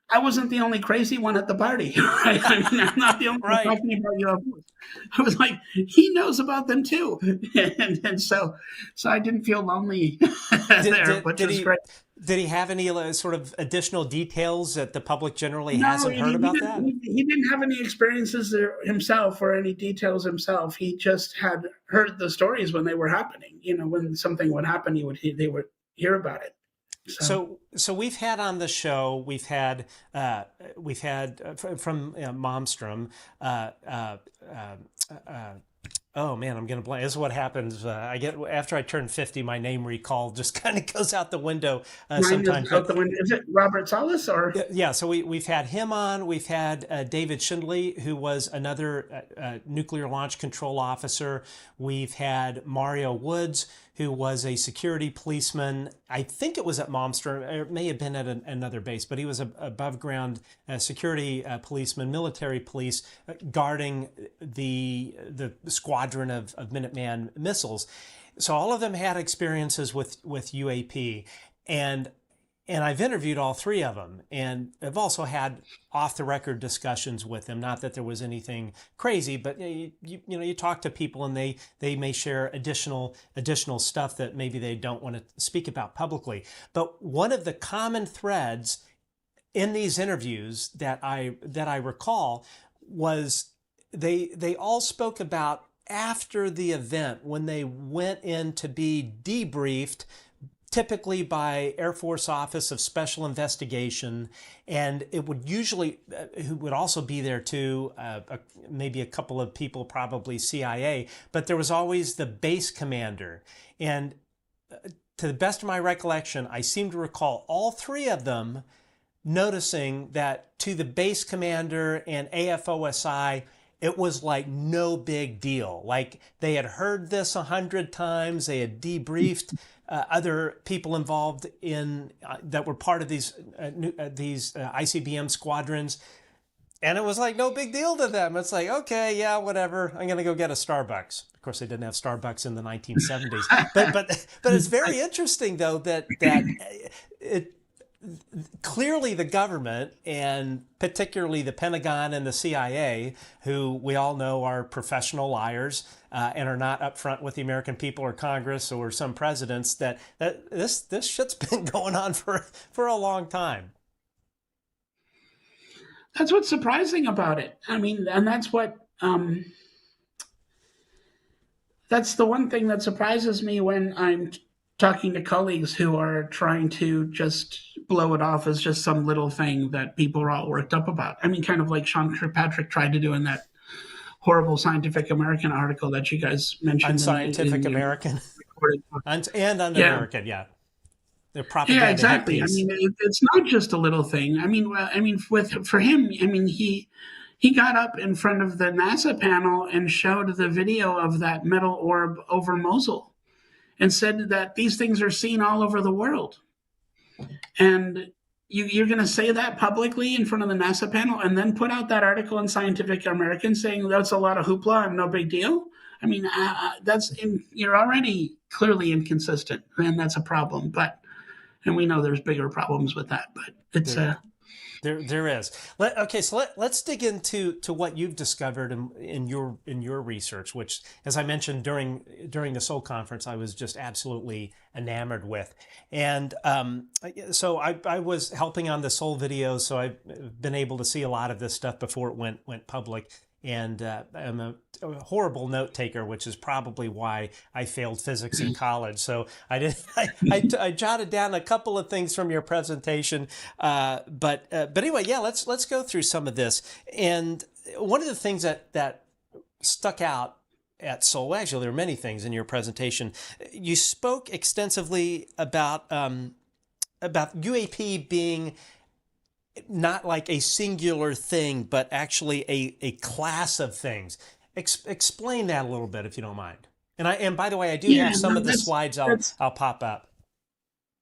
I wasn't the only crazy one at the party, right? I mean, I'm not the only one talking about UFOs. I was like, he knows about them too, and so I didn't feel lonely there, which was great. Did he have any sort of additional details that the public generally hasn't heard about that? He didn't have any experiences himself or any details himself. He just had heard the stories when they were happening. When something would happen, they would hear about it. So we've had on the show, we've had from Maelstrom, oh man, I'm going to blank. This is what happens. I get after I turn 50, my name recall just kind of goes out the window sometimes. Is it Robert Salas or? Yeah. So we've had him on. We've had David Schindley, who was another nuclear launch control officer. We've had Mario Woods, who was a security policeman. I think it was at Maelstrom. It may have been at another base, but he was a above ground security policeman, military police, guarding the squadron of Minuteman missiles. So all of them had experiences with UAP, and I've interviewed all three of them, and I've also had off-the-record discussions with them. Not that there was anything crazy, but you talk to people, and they may share additional stuff that maybe they don't want to speak about publicly. But one of the common threads in these interviews that I recall was they all spoke about after the event, when they went in to be debriefed, typically by Air Force Office of Special Investigation, and it would usually, who would also be there too, maybe a couple of people, probably CIA, but there was always the base commander. And to the best of my recollection, I seem to recall all three of them noticing that to the base commander and AFOSI, it was like no big deal. Like they had heard this 100 times, they had debriefed other people involved in that were part of these ICBM squadrons, and it was like no big deal to them. It's like, okay, yeah, whatever. I'm gonna go get a Starbucks. Of course, they didn't have Starbucks in the 1970s, but it's very interesting though that clearly the government, and particularly the Pentagon and the CIA, who we all know are professional liars and are not upfront with the American people or Congress or some presidents, that this shit's been going on for a long time. That's what's surprising about it. I mean, and that's what that's the one thing that surprises me when I'm talking to colleagues who are trying to just blow it off as just some little thing that people are all worked up about. I mean, kind of like Sean Kirkpatrick tried to do in that horrible Scientific American article that you guys mentioned. Unscientific American. And un-American, yeah. They're propaganda. Yeah, exactly. I mean, it's not just a little thing. I mean, for him, I mean, he got up in front of the NASA panel and showed the video of that metal orb over Mosul, and said that these things are seen all over the world. And you're going to say that publicly in front of the NASA panel and then put out that article in Scientific American saying that's a lot of hoopla and no big deal? I mean, you're already clearly inconsistent, and that's a problem. And we know there's bigger problems with that, but it's There is. Let's dig into what you've discovered in your research, which, as I mentioned during the Seoul conference, I was just absolutely enamored with. And so I was helping on the Seoul videos, so I've been able to see a lot of this stuff before it went public. And I'm a horrible note taker, which is probably why I failed physics in college. So I jotted down a couple of things from your presentation. But anyway, yeah, let's go through some of this. And one of the things that stuck out at Seoul, actually, there are many things in your presentation. You spoke extensively about UAP being not like a singular thing, but actually a class of things. Explain that a little bit, if you don't mind. And by the way, I do have some of the slides I'll pop up.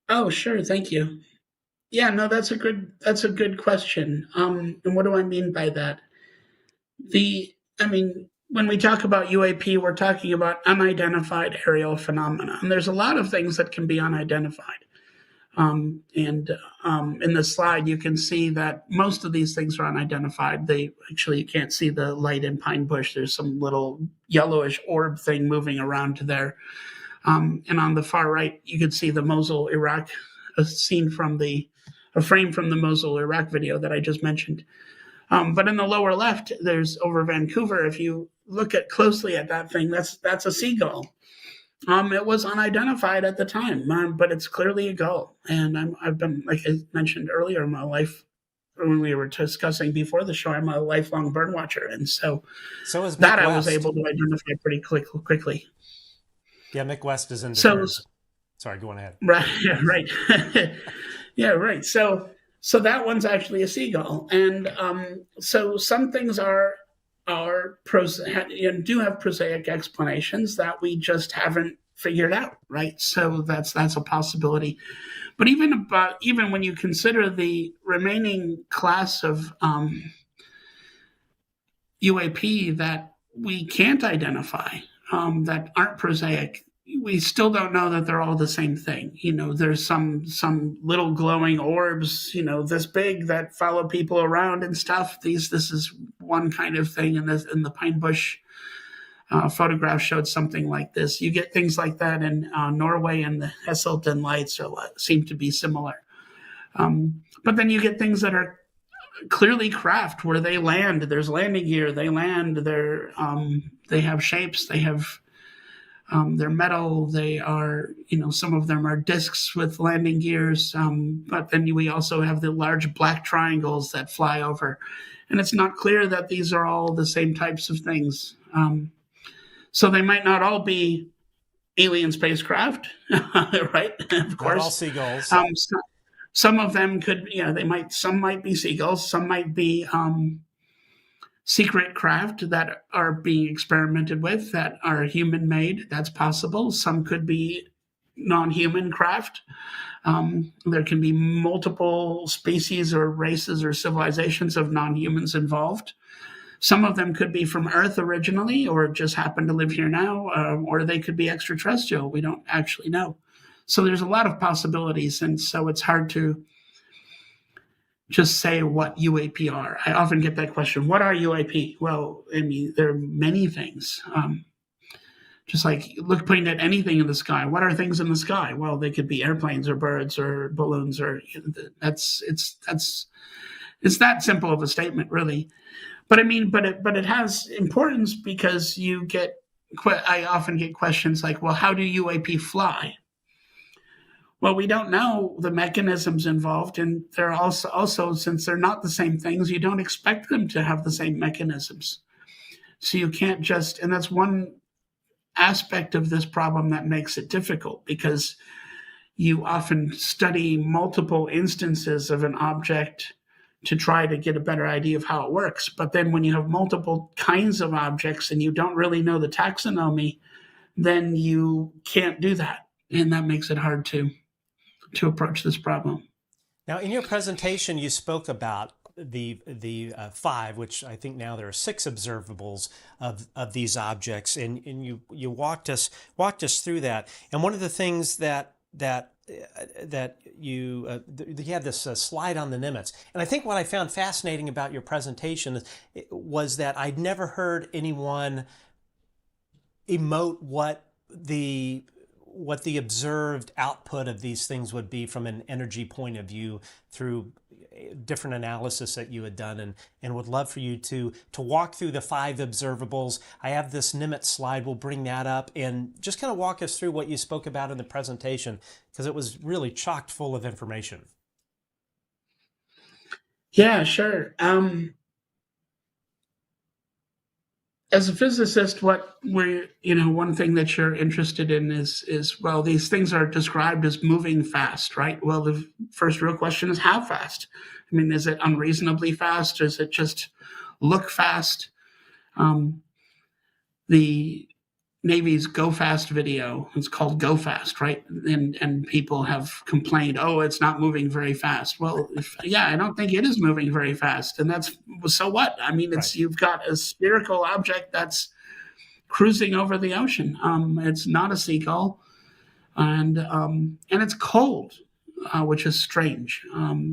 Oh, sure. Thank you. Yeah, no, that's a good question. And what do I mean by that? When we talk about UAP, we're talking about unidentified aerial phenomena. And there's a lot of things that can be unidentified. In the slide, you can see that most of these things are unidentified. You can't see the light in Pine Bush. There's some little yellowish orb thing moving around there. And on the far right, you can see the Mosul, Iraq, a frame from the Mosul, Iraq video that I just mentioned. But in the lower left, there's over Vancouver. If you look closely at that thing, that's a seagull. It was unidentified at the time, but it's clearly a gull. And I've been, like I mentioned earlier in my life, when we were discussing before the show, I'm a lifelong bird watcher. And so is that I was able to identify pretty quickly. Yeah, Mick West is in the Sorry, go on ahead. Right, yeah, right. Yeah, right. So that one's actually a seagull. And so some things do have prosaic explanations that we just haven't figured out, right? So that's a possibility. But even when you consider the remaining class of UAP that we can't identify, that aren't prosaic, we still don't know that they're all the same thing. You know, there's some little glowing orbs, this big that follow people around and stuff. This is one kind of thing, and the Pine Bush photograph showed something like this. You get things like that in Norway, and the Hesselton lights seem to be similar. But then you get things that are clearly craft where they land. There's landing gear. They land. They have shapes. They have. They're metal. They are, some of them are discs with landing gears. But then we also have the large black triangles that fly over. And it's not clear that these are all the same types of things. So they might not all be alien spacecraft, right? Of course. Not all seagulls. Some of them could, some might be seagulls. Some might be secret craft that are being experimented with that are human made. That's possible. Some could be non-human craft. There can be multiple species or races or civilizations of non-humans involved. Some of them could be from Earth originally, or just happen to live here now, or they could be extraterrestrial. We don't actually know. So there's a lot of possibilities, and so it's hard to just say what UAP are. I often get that question, what are UAP? Well, I mean, there are many things. Just like putting at anything in the sky. What are things in the sky? Well, they could be airplanes or birds or balloons, or it's that simple of a statement, really. But I mean, but it has importance because I often get questions like, well, how do UAP fly? Well, we don't know the mechanisms involved, and they're also since they're not the same things, you don't expect them to have the same mechanisms. So you can't just, and that's one aspect of this problem that makes it difficult, because you often study multiple instances of an object to try to get a better idea of how it works. But then when you have multiple kinds of objects and you don't really know the taxonomy, then you can't do that. And that makes it hard to approach this problem. Now, in your presentation, you spoke about the 5, which I think now there are 6 observables of these objects, and you walked us through that. And one of the things that you had this slide on the Nimitz, and I think what I found fascinating about your presentation was that I'd never heard anyone emote what the observed output of these things would be from an energy point of view through different analysis that you had done, and would love for you to walk through the 5 observables. I have this Nimitz slide. We'll bring that up and just kind of walk us through what you spoke about in the presentation, because it was really chock full of information. Yeah, sure. As a physicist, one thing that you're interested in is, well, these things are described as moving fast, right? Well, the first real question is how fast? I mean, is it unreasonably fast? Or is it just look fast? The Navy's Go Fast video, it's called Go Fast, right? And people have complained, oh, it's not moving very fast. Well, I don't think it is moving very fast. And so what? I mean, Right. You've got a spherical object that's cruising over the ocean. It's not a seagull. And it's cold, which is strange.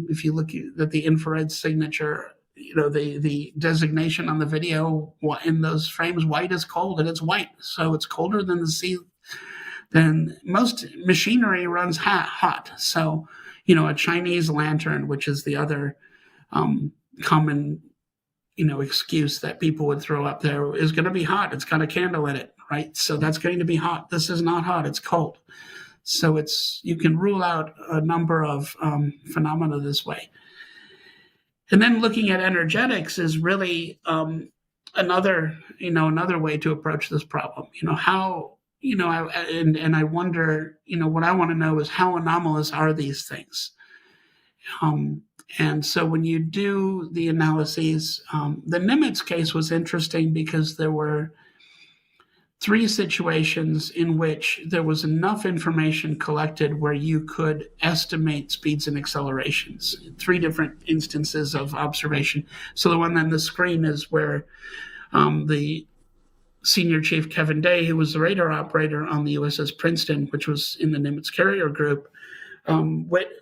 If you look at the infrared signature, the designation on the video in those frames, white is cold, and it's white. So it's colder than the sea. Then most machinery runs hot. So, a Chinese lantern, which is the other common, excuse that people would throw up there, is going to be hot. It's got a candle in it, right? So that's going to be hot. This is not hot. It's cold. So you can rule out a number of phenomena this way. And then looking at energetics is really another way to approach this problem. I wonder, what I want to know is how anomalous are these things? And so when you do the analyses, the Nimitz case was interesting because there were 3 situations in which there was enough information collected where you could estimate speeds and accelerations. 3 different instances of observation. So the one on the screen is where the senior chief Kevin Day, who was the radar operator on the USS Princeton, which was in the Nimitz carrier group,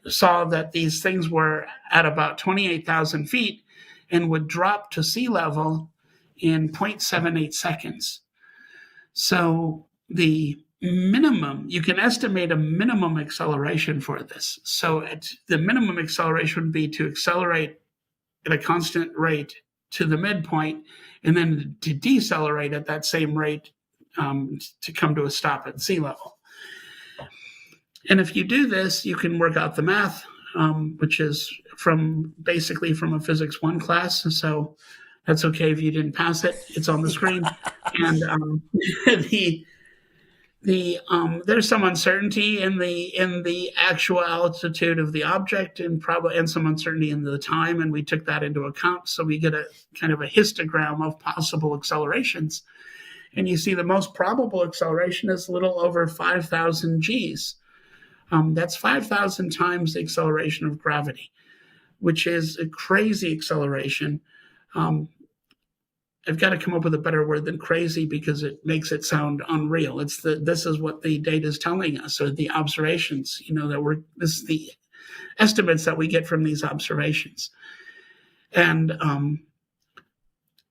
saw that these things were at about 28,000 feet and would drop to sea level in 0.78 seconds. So the minimum, you can estimate a minimum acceleration for this. So the minimum acceleration would be to accelerate at a constant rate to the midpoint, and then to decelerate at that same rate to come to a stop at sea level. And if you do this, you can work out the math, which is basically from a Physics 1 class. So that's okay if you didn't pass it. It's on the screen. And there's some uncertainty in the actual altitude of the object, and some uncertainty in the time, and we took that into account. So we get a kind of a histogram of possible accelerations, and you see the most probable acceleration is a little over 5,000 Gs. That's 5,000 times the acceleration of gravity, which is a crazy acceleration. I've got to come up with a better word than crazy because it makes it sound unreal. This is what the data is telling us, or the observations, this is estimates that we get from these observations. And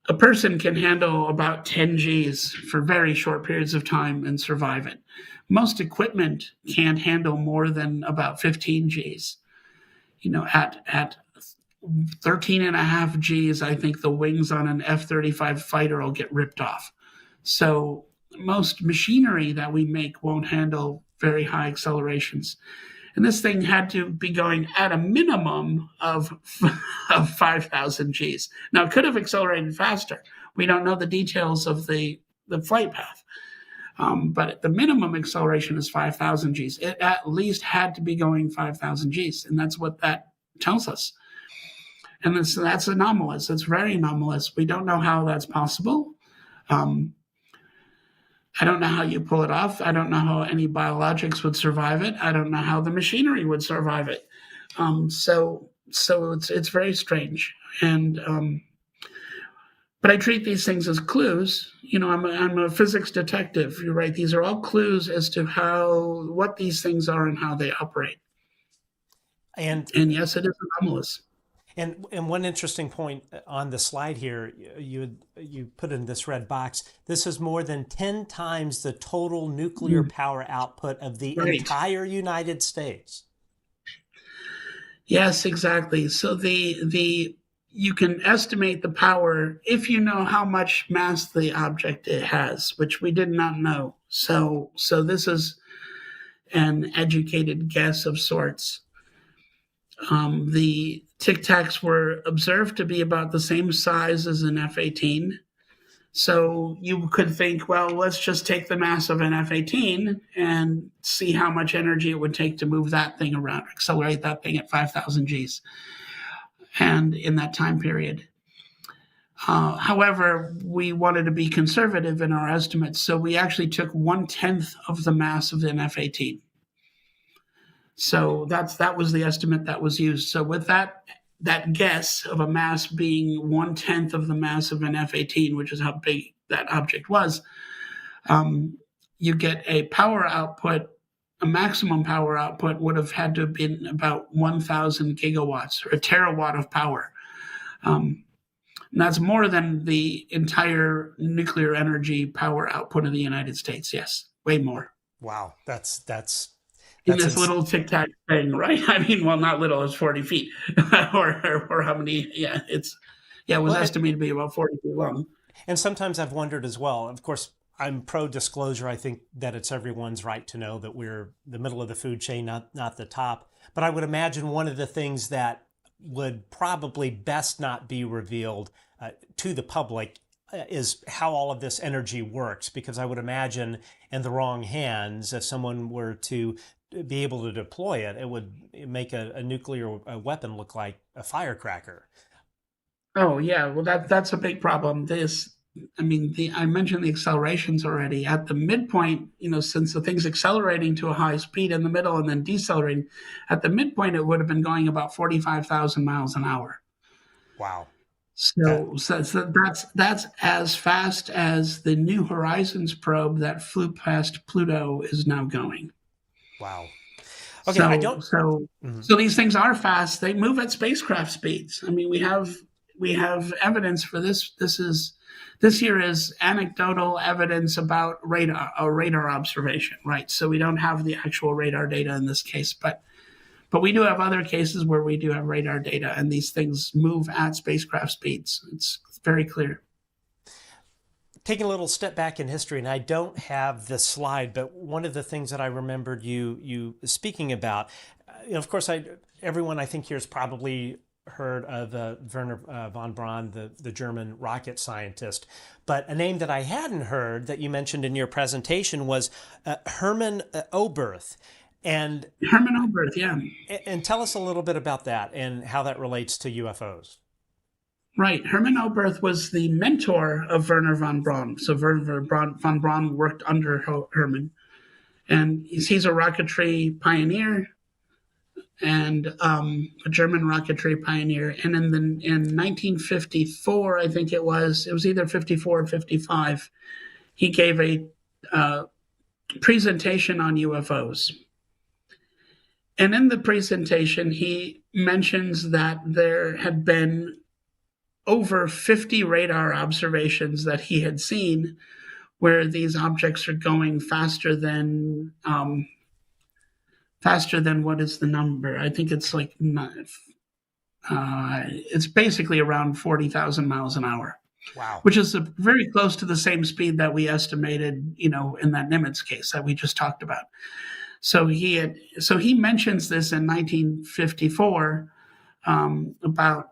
a person can handle about 10 Gs for very short periods of time and survive it. Most equipment can't handle more than about 15 Gs. At 13.5 Gs, I think the wings on an F-35 fighter will get ripped off. So most machinery that we make won't handle very high accelerations. And this thing had to be going at a minimum of 5,000 Gs. Now, it could have accelerated faster. We don't know the details of the flight path. But the minimum acceleration is 5,000 Gs. It at least had to be going 5,000 Gs. And that's what that tells us. And that's anomalous. It's very anomalous. We don't know how that's possible. I don't know how you pull it off. I don't know how any biologics would survive it. I don't know how the machinery would survive it. So it's very strange. And but I treat these things as clues. I'm a physics detective. You're right. These are all clues as to what these things are and how they operate. And yes, it is anomalous. And one interesting point on the slide here, you put in this red box, this is more than 10 times the total nuclear power output of the entire United States. Yes, exactly. So you can estimate the power if you know how much mass the object it has, which we did not know. So this is an educated guess of sorts. The Tic Tacs were observed to be about the same size as an F-18. So you could think, well, let's just take the mass of an F-18 and see how much energy it would take to move that thing around, accelerate that thing at 5,000 Gs. And in that time period. However, we wanted to be conservative in our estimates. So we actually took 1/10 of the mass of an F-18. So that was the estimate that was used. So with that guess of a mass being 1/10 of the mass of an F-18, which is how big that object was, you get a power output. A maximum power output would have had to have been about 1,000 gigawatts, or a terawatt of power. And that's more than the entire nuclear energy power output of the United States. Yes, way more. Wow, that's in this little Tic Tac thing, right? I mean, well, not little, it's 40 feet, or how many? Yeah, it was estimated to be about 40 feet long. And sometimes I've wondered as well. Of course, I'm pro disclosure. I think that it's everyone's right to know that we're the middle of the food chain, not the top. But I would imagine one of the things that would probably best not be revealed to the public is how all of this energy works, because I would imagine in the wrong hands, if someone were to be able to deploy it, it would make a nuclear weapon look like a firecracker. Oh yeah, well that's a big problem. I mentioned the accelerations already. At the midpoint, since the thing's accelerating to a high speed in the middle and then decelerating, at the midpoint it would have been going about 45,000 miles an hour. Wow. So that's as fast as the New Horizons probe that flew past Pluto is now going. Wow. Okay, so these things are fast. They move at spacecraft speeds. I mean, we have evidence for this. This here is anecdotal evidence about a radar observation, right? So we don't have the actual radar data in this case, but we do have other cases where we do have radar data, and these things move at spacecraft speeds. It's very clear. Taking a little step back in history, and I don't have the slide, but one of the things that I remembered you speaking about, of course, everyone I think here has probably heard of Werner von Braun, the German rocket scientist, but a name that I hadn't heard that you mentioned in your presentation was Hermann Oberth. And Hermann Oberth, yeah. And tell us a little bit about that and how that relates to UFOs. Right. Hermann Oberth was the mentor of Werner von Braun. So Werner von Braun worked under Hermann. And he's a rocketry pioneer and a German rocketry pioneer. And in 1954, I think it was either 54 or 55, he gave a presentation on UFOs. And in the presentation, he mentions that there had been over 50 radar observations that he had seen where these objects are going faster than what is the number? I think it's like it's basically around 40,000 miles an hour. Wow. Which is very close to the same speed that we estimated, in that Nimitz case that we just talked about. So he mentions this in 1954 about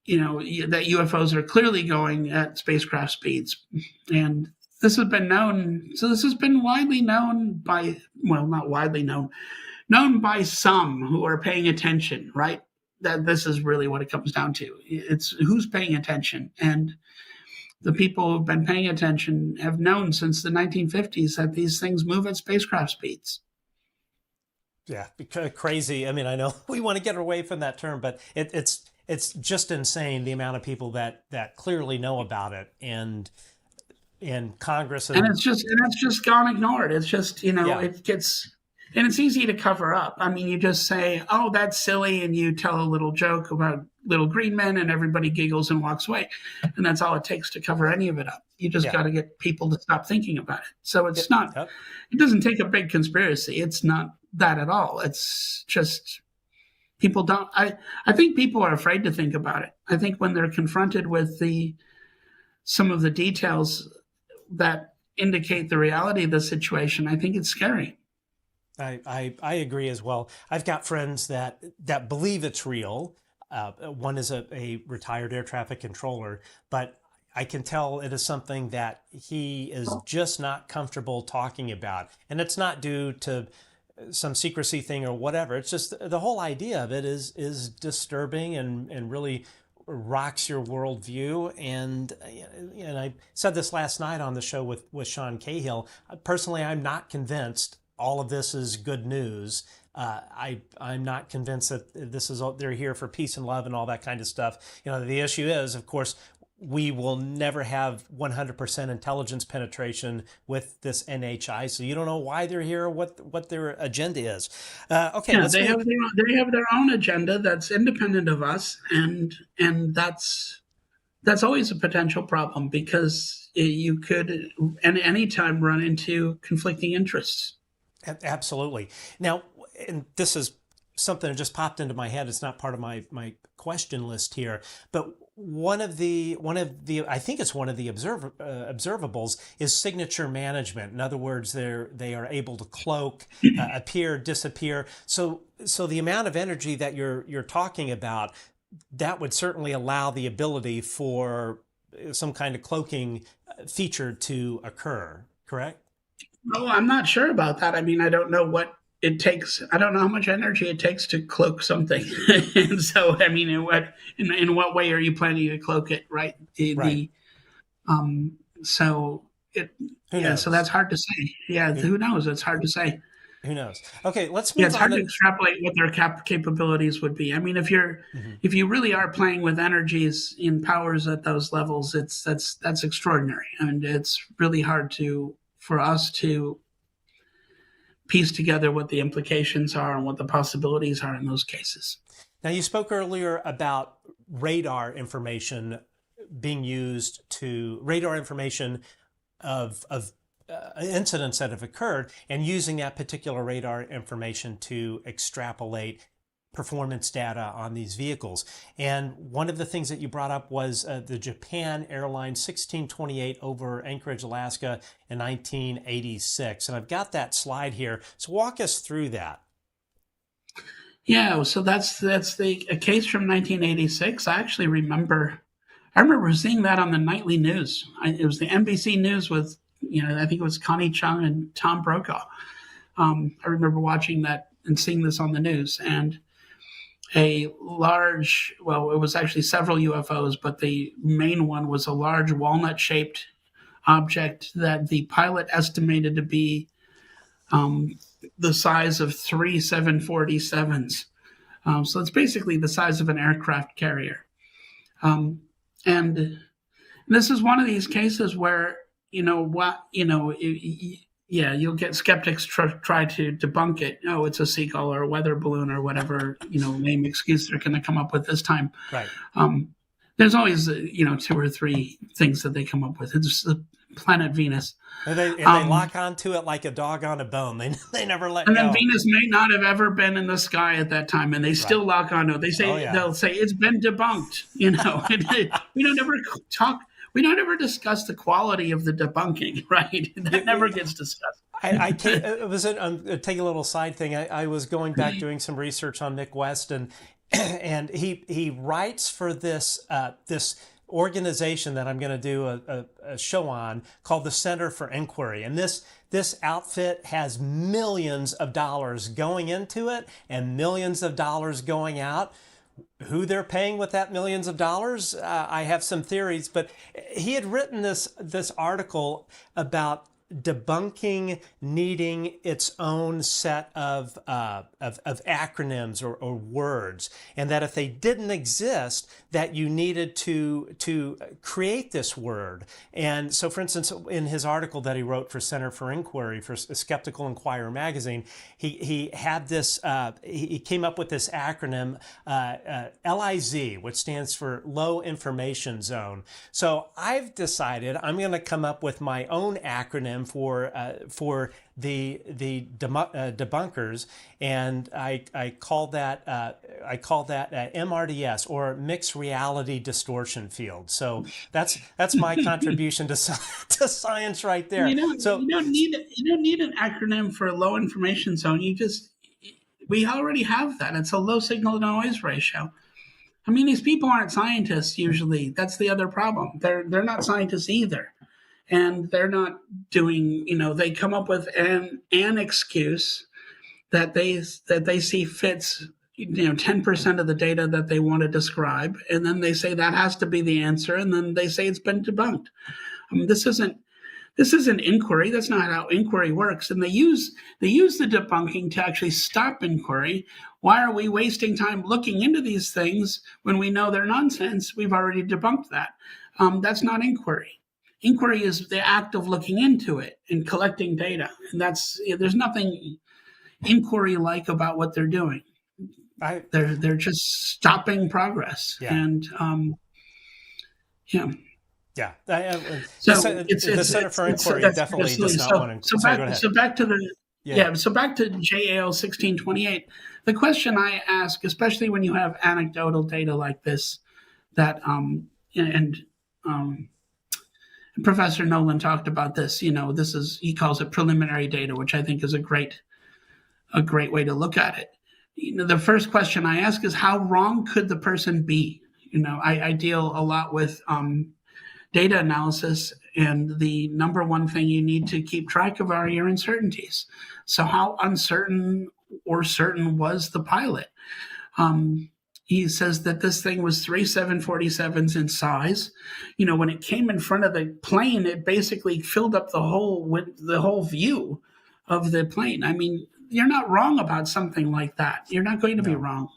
that UFOs are clearly going at spacecraft speeds, and this has been known. So this has been widely known by, well, not widely known by some who are paying attention, right? That this is really what it comes down to. It's who's paying attention, and the people who've been paying attention have known since the 1950s that these things move at spacecraft speeds. Yeah, crazy. I mean, I know we want to get away from that term, but it's just insane the amount of people that clearly know about it, and Congress and it's just gone ignored. It's just it gets. And it's easy to cover up. I mean, you just say, oh, that's silly, and you tell a little joke about little green men, and everybody giggles and walks away. And that's all it takes to cover any of it up. You just got to get people to stop thinking about it. So it's not, it doesn't take a big conspiracy. It's not that at all. It's just people don't, I think people are afraid to think about it. I think when they're confronted with some of the details that indicate the reality of the situation, I think it's scary. I agree as well. I've got friends that believe it's real. One is a retired air traffic controller, but I can tell it is something that he is just not comfortable talking about. And it's not due to some secrecy thing or whatever. It's just the whole idea of it is disturbing and really rocks your worldview. And I said this last night on the show with Sean Cahill. Personally, I'm not convinced all of this is good news. I'm not convinced that they're here for peace and love and all that kind of stuff. The issue is, of course, we will never have 100% intelligence penetration with this NHI, so you don't know why they're here or what their agenda is. Okay, yeah, they have their own agenda that's independent of us, and that's always a potential problem because you could at any time run into conflicting interests. Absolutely. Now, and this is something that just popped into my head. It's not part of my question list here, but one of the I think it's one of the observables is signature management. In other words, they are able to cloak, appear, disappear. So the amount of energy that you're talking about, that would certainly allow the ability for some kind of cloaking feature to occur. Correct? Oh, I'm not sure about that. I mean, I don't know what it takes. I don't know how much energy it takes to cloak something. And so, I mean, in what way are you planning to cloak it? Right. So that's hard to say. Yeah. Who knows? It's hard to say. Who knows? Okay. Let's move on. It's hard to extrapolate what their capabilities would be. I mean, if you really are playing with energies in powers at those levels, that's extraordinary. And it's really hard for us to piece together what the implications are and what the possibilities are in those cases. Now, you spoke earlier about radar information being used radar information of incidents that have occurred, and using that particular radar information to extrapolate performance data on these vehicles. And one of the things that you brought up was the Japan Airline 1628 over Anchorage, Alaska in 1986. And I've got that slide here. So walk us through that. Yeah, so that's a case from 1986. I actually remember seeing that on the nightly news. It was the NBC News with, I think it was Connie Chung and Tom Brokaw. I remember watching that and seeing this on the news. And it was actually several UFOs, but the main one was a large walnut-shaped object that the pilot estimated to be the size of 3 747s. So it's basically the size of an aircraft carrier. And this is one of these cases where, you'll get skeptics try to debunk it. Oh, it's a seagull or a weather balloon or whatever, lame excuse they're going to come up with this time. Right. There's always, 2 or 3 things that they come up with. It's the planet Venus. And they lock onto it like a dog on a bone. They never let go. And then Venus may not have ever been in the sky at that time, and they still lock onto it. They say, They'll say, it's been debunked. We don't ever discuss the quality of the debunking, right? That never gets discussed. Take a little side thing. I was going back doing some research on Mick West, and he writes for this organization that I'm going to do a show on called the Center for Inquiry, and this outfit has millions of dollars going into it and millions of dollars going out. Who they're paying with that millions of dollars, I have some theories, but he had written this article about debunking needing its own set of acronyms or words, and that if they didn't exist, that you needed to create this word. And so, for instance, in his article that he wrote for Center for Inquiry for Skeptical Inquirer magazine, he had this. He came up with this acronym LIZ, which stands for Low Information Zone. So I've decided I'm going to come up with my own acronym for the debunkers, and I call that MRDS, or Mixed Reality Distortion Field. So that's my contribution to science right there. You don't need an acronym for a low information zone. We already have that. It's a low signal to noise ratio. I mean, these people aren't scientists usually. That's the other problem. They're not scientists either. And they're not doing, they come up with an excuse that they see fits, 10% of the data that they want to describe. And then they say that has to be the answer. And then they say it's been debunked. I mean, this isn't inquiry. That's not how inquiry works. And they use the debunking to actually stop inquiry. Why are we wasting time looking into these things when we know they're nonsense? We've already debunked that. That's not inquiry. Inquiry is the act of looking into it and collecting data. And there's nothing inquiry-like about what they're doing. They're just stopping progress. Yeah. And Yeah. So the Center for Inquiry definitely does not want to. So back to JAL 1628. The question I ask, especially when you have anecdotal data like this, that Professor Nolan talked about this. He calls it preliminary data, which I think is a great way to look at it. The first question I ask is, how wrong could the person be? I deal a lot with data analysis, and the number one thing you need to keep track of are your uncertainties. So how uncertain or certain was the pilot? He says that this thing was 3 747s in size. When it came in front of the plane, it basically filled up the whole view of the plane. I mean, you're not wrong about something like that. You're not going to be wrong.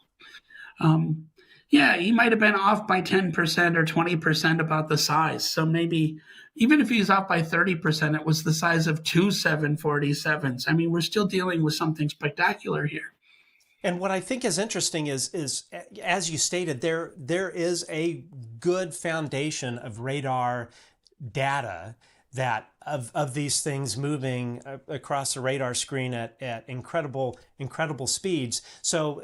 He might have been off by 10% or 20% about the size. So maybe even if he's off by 30%, it was the size of 2 747s. I mean, we're still dealing with something spectacular here. And what I think is interesting is as you stated, there is a good foundation of radar data that of these things moving across the radar screen at incredible speeds. So,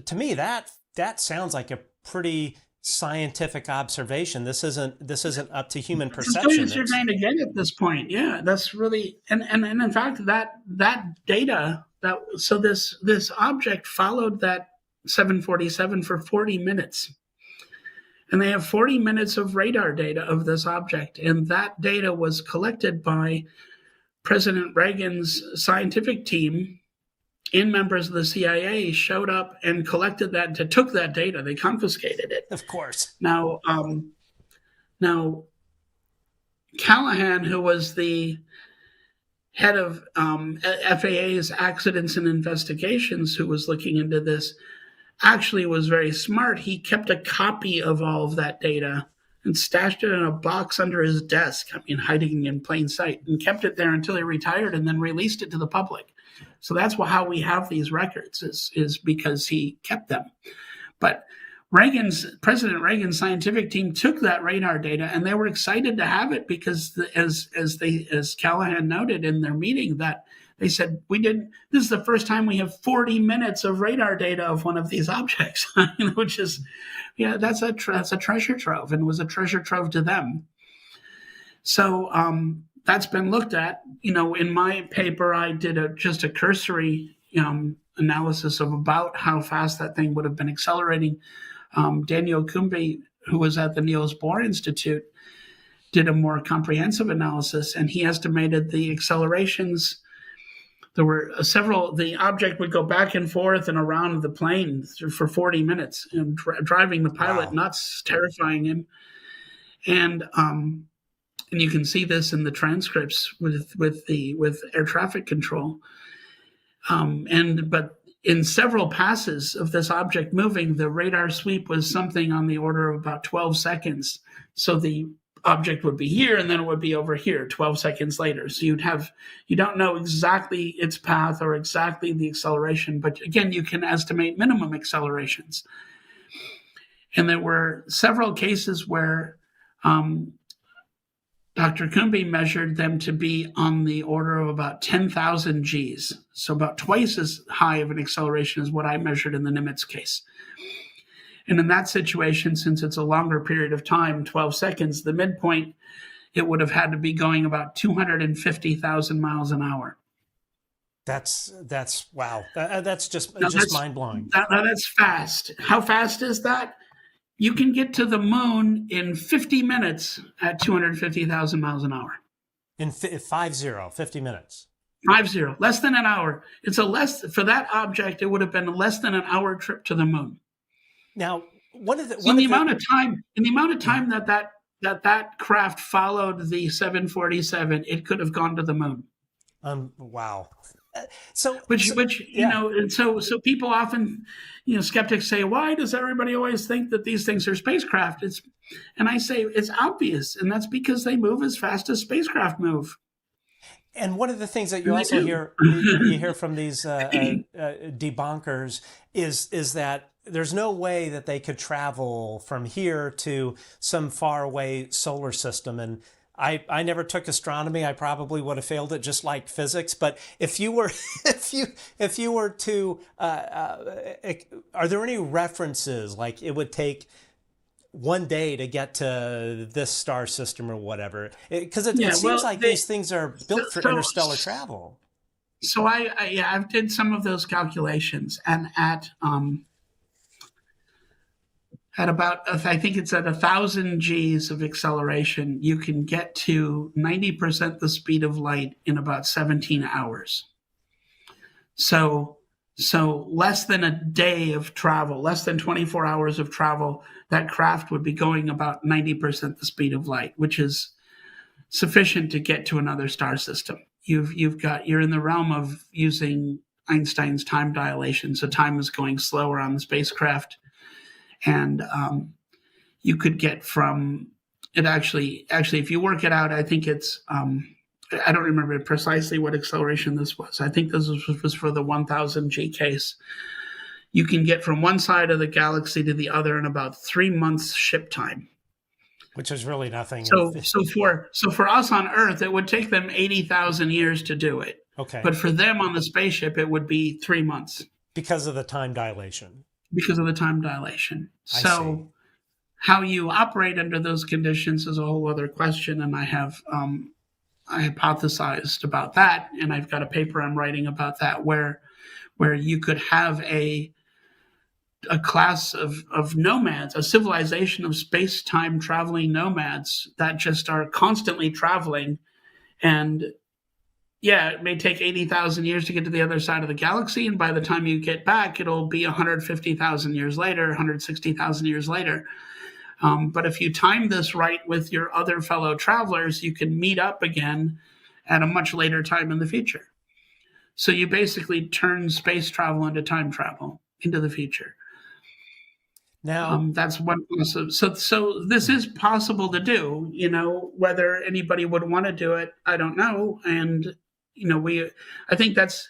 to me, that sounds like a pretty scientific observation. This isn't up to human perception. As you're going to get at this point, yeah, that's really and in fact that data. So this object followed that 747 for 40 minutes. And they have 40 minutes of radar data of this object. And that data was collected by President Reagan's scientific team, and members of the CIA showed up and collected that, took that data. They confiscated it. Of course. Now Callahan, who was the head of FAA's accidents and investigations, who was looking into this, actually was very smart. He kept a copy of all of that data and stashed it in a box under his desk, hiding in plain sight, and kept it there until he retired and then released it to the public. So that's how we have these records, is because he kept them. But President Reagan's scientific team took that radar data, and they were excited to have it because, as Callahan noted in their meeting, that they said, this is the first time we have 40 minutes of radar data of one of these objects, which is, that's a treasure trove, and was a treasure trove to them. So that's been looked at. In my paper, I did just a cursory analysis of about how fast that thing would have been accelerating. Daniel Kumbi, who was at the Niels Bohr Institute, did a more comprehensive analysis, and he estimated the accelerations. There were several. The object would go back and forth and around the plane for 40 minutes, and driving the pilot nuts, terrifying him. And you can see this in the transcripts with air traffic control. But in several passes of this object moving, the radar sweep was something on the order of about 12 seconds. So the object would be here, and then it would be over here 12 seconds later. So you don't know exactly its path or exactly the acceleration, but again, you can estimate minimum accelerations. And there were several cases where Dr. Kumbi measured them to be on the order of about 10,000 Gs, so about twice as high of an acceleration as what I measured in the Nimitz case. And in that situation, since it's a longer period of time, 12 seconds, the midpoint, it would have had to be going about 250,000 miles an hour. That's wow. That's just mind-blowing. That's fast. How fast is that? You can get to the moon in 50 minutes at 250,000 miles an hour. In 50 minutes. 50, less than an hour. For that object, it would have been a less than an hour trip to the moon. Now, in the amount of time that craft followed the 747, it could have gone to the moon. Wow. So people often, skeptics say, why does everybody always think that these things are spacecraft? And I say it's obvious, and that's because they move as fast as spacecraft move. And one of the things that you also hear from these debunkers is that there's no way that they could travel from here to some faraway solar system. And I never took astronomy. I probably would have failed it, just like physics. But if you were to, are there any references like it would take one day to get to this star system or whatever? Because it seems like these things are built for interstellar travel. So I did some of those calculations, and at about, I think it's at 1,000 Gs of acceleration, you can get to 90% the speed of light in about 17 hours. So less than a day of travel, less than 24 hours of travel, that craft would be going about 90% the speed of light, which is sufficient to get to another star system. You're in the realm of using Einstein's time dilation, so time is going slower on the spacecraft. And you could get from it actually, if you work it out, I think it's, I don't remember precisely what acceleration this was. I think this was for the 1,000 G case. You can get from one side of the galaxy to the other in about 3 months ship time. Which is really nothing. So for us on Earth, it would take them 80,000 years to do it. Okay. But for them on the spaceship, it would be 3 months. Because of the time dilation. So how you operate under those conditions is a whole other question. And I have I hypothesized about that. And I've got a paper I'm writing about that where you could have a class of nomads, a civilization of space-time traveling nomads that just are constantly traveling. And yeah, it may take 80,000 years to get to the other side of the galaxy. And by the time you get back, it'll be 150,000 years later, 160,000 years later. But if you time this right with your other fellow travelers, you can meet up again at a much later time in the future. So you basically turn space travel into time travel into the future. Now, That's one. So this is possible to do. Whether anybody would want to do it, I don't know. And I think this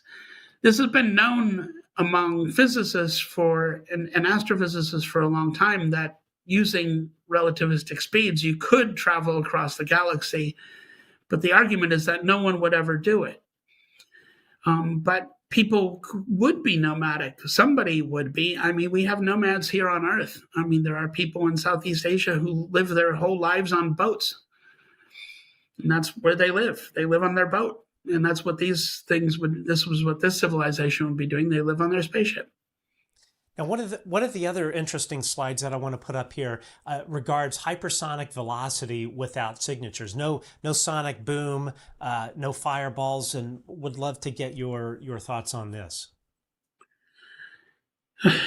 has been known among physicists and astrophysicists for a long time, that using relativistic speeds, you could travel across the galaxy. But the argument is that no one would ever do it. But people would be nomadic. Somebody would be. I mean, we have nomads here on Earth. I mean, there are people in Southeast Asia who live their whole lives on boats. And that's where they live. They live on their boat. And that's what this was what this civilization would be doing. They live on their spaceship. Now, one of the other interesting slides that I want to put up here regards hypersonic velocity without signatures. No sonic boom, no fireballs, and would love to get your thoughts on this.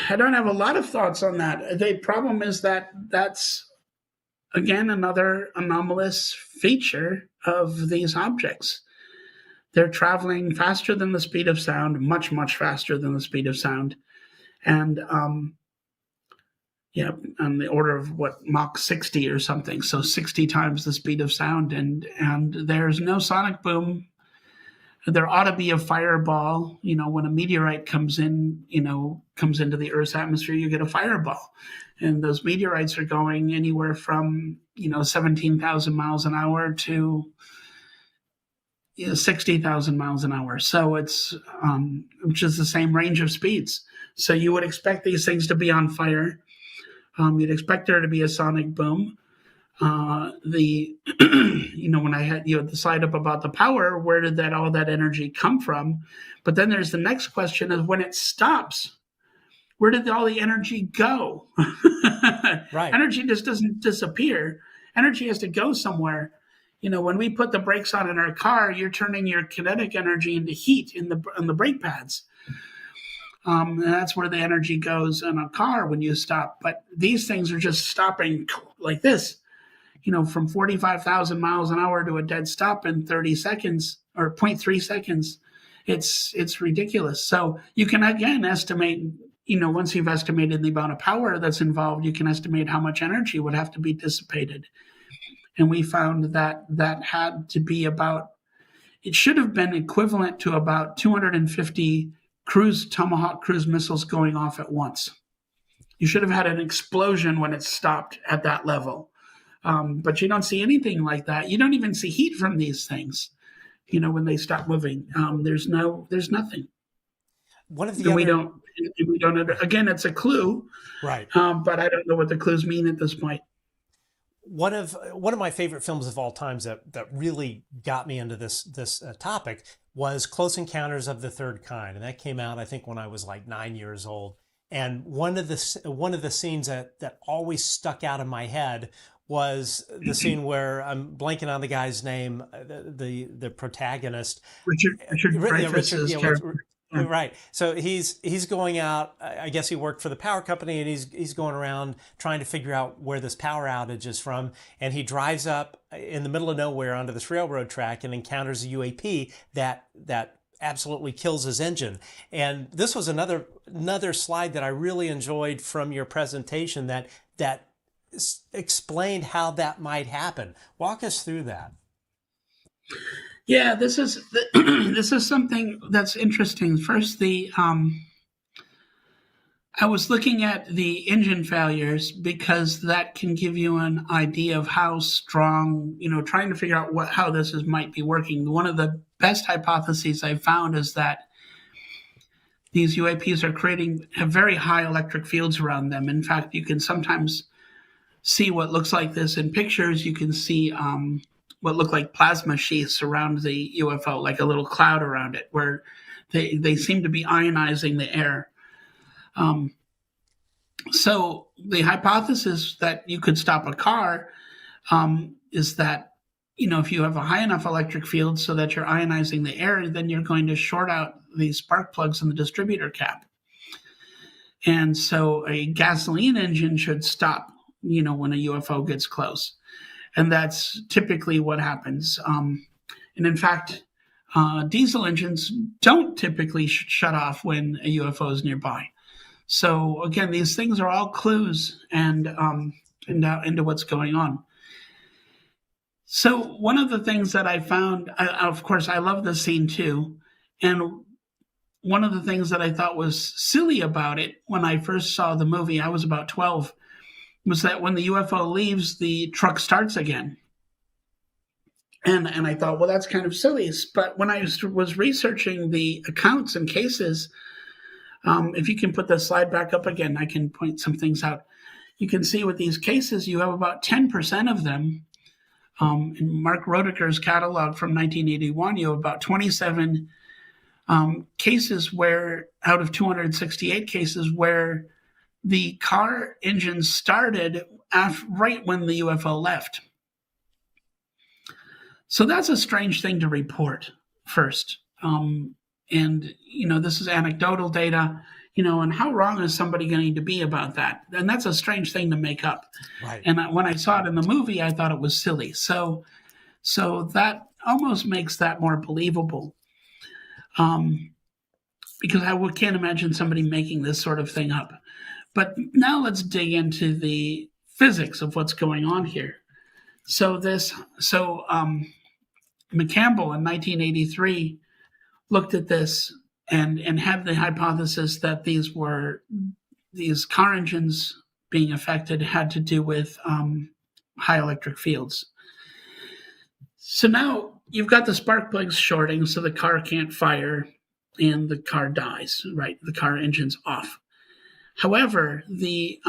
I don't have a lot of thoughts on that. The problem is that that's, again, another anomalous feature of these objects. They're traveling faster than the speed of sound, much, much faster than the speed of sound. And on the order of Mach 60 or something, so 60 times the speed of sound, and there's no sonic boom. There ought to be a fireball. When a meteorite comes into the Earth's atmosphere, you get a fireball, and those meteorites are going anywhere from 17,000 miles an hour to 60,000 miles an hour. So it's which is the same range of speeds. So you would expect these things to be on fire. You'd expect there to be a sonic boom. When I had the slide up about the power, where did all that energy come from? But then there's the next question: is when it stops, where did all the energy go? Right. Energy just doesn't disappear. Energy has to go somewhere. When we put the brakes on in our car, you're turning your kinetic energy into heat in the brake pads. And that's where the energy goes in a car when you stop. But these things are just stopping like this, from 45,000 miles an hour to a dead stop in 30 seconds or 0.3 seconds. It's ridiculous. So you can, again, estimate, once you've estimated the amount of power that's involved, you can estimate how much energy would have to be dissipated. And we found that had to be it should have been equivalent to about 250 Tomahawk cruise missiles going off at once. You should have had an explosion when it stopped at that level. But you don't see anything like that. You don't even see heat from these things, when they stop moving. There's nothing. One of the we don't, again, it's a clue. Right. But I don't know what the clues mean at this point. One of my favorite films of all times that really got me into this topic was Close Encounters of the Third Kind, and that came out, I think, when I was like 9 years old. And one of the scenes that always stuck out in my head was the scene where I'm blanking on the guy's name, the protagonist, Richard Dreyfuss's character. Right. So he's going out. I guess he worked for the power company, and he's going around trying to figure out where this power outage is from. And he drives up in the middle of nowhere onto this railroad track and encounters a UAP that absolutely kills his engine. And this was another slide that I really enjoyed from your presentation that explained how that might happen. Walk us through that. Yeah, this is something that's interesting. First, I was looking at the engine failures because that can give you an idea of how strong, trying to figure out how this might be working. One of the best hypotheses I found is that these UAPs have very high electric fields around them. In fact, you can sometimes see what looks like this in pictures. You can see what look like plasma sheaths around the UFO, like a little cloud around it, where they seem to be ionizing the air. So the hypothesis that you could stop a car is that, if you have a high enough electric field so that you're ionizing the air, then you're going to short out the spark plugs in the distributor cap. And so a gasoline engine should stop, when a UFO gets close. And that's typically what happens. And in fact, diesel engines don't typically shut off when a UFO is nearby. So again, these things are all clues and into what's going on. So one of the things that I found, of course, I love this scene too, and one of the things that I thought was silly about it when I first saw the movie, I was about 12, was that when the UFO leaves, the truck starts again. And I thought, well, that's kind of silly. But when I was researching the accounts and cases, if you can put the slide back up again, I can point some things out. You can see with these cases, you have about 10% of them. In Mark Roediger's catalog from 1981, you have about 27 cases where, out of 268 cases, where the car engine started right when the UFO left. So that's a strange thing to report first. And, this is anecdotal data, and how wrong is somebody going to be about that? And that's a strange thing to make up. Right. And when I saw it in the movie, I thought it was silly. So that almost makes that more believable. Because I can't imagine somebody making this sort of thing up. But now let's dig into the physics of what's going on here. So McCampbell in 1983 looked at this and had the hypothesis that these car engines being affected had to do with high electric fields. So now you've got the spark plugs shorting, so the car can't fire and the car dies, right? The car engine's off. However, the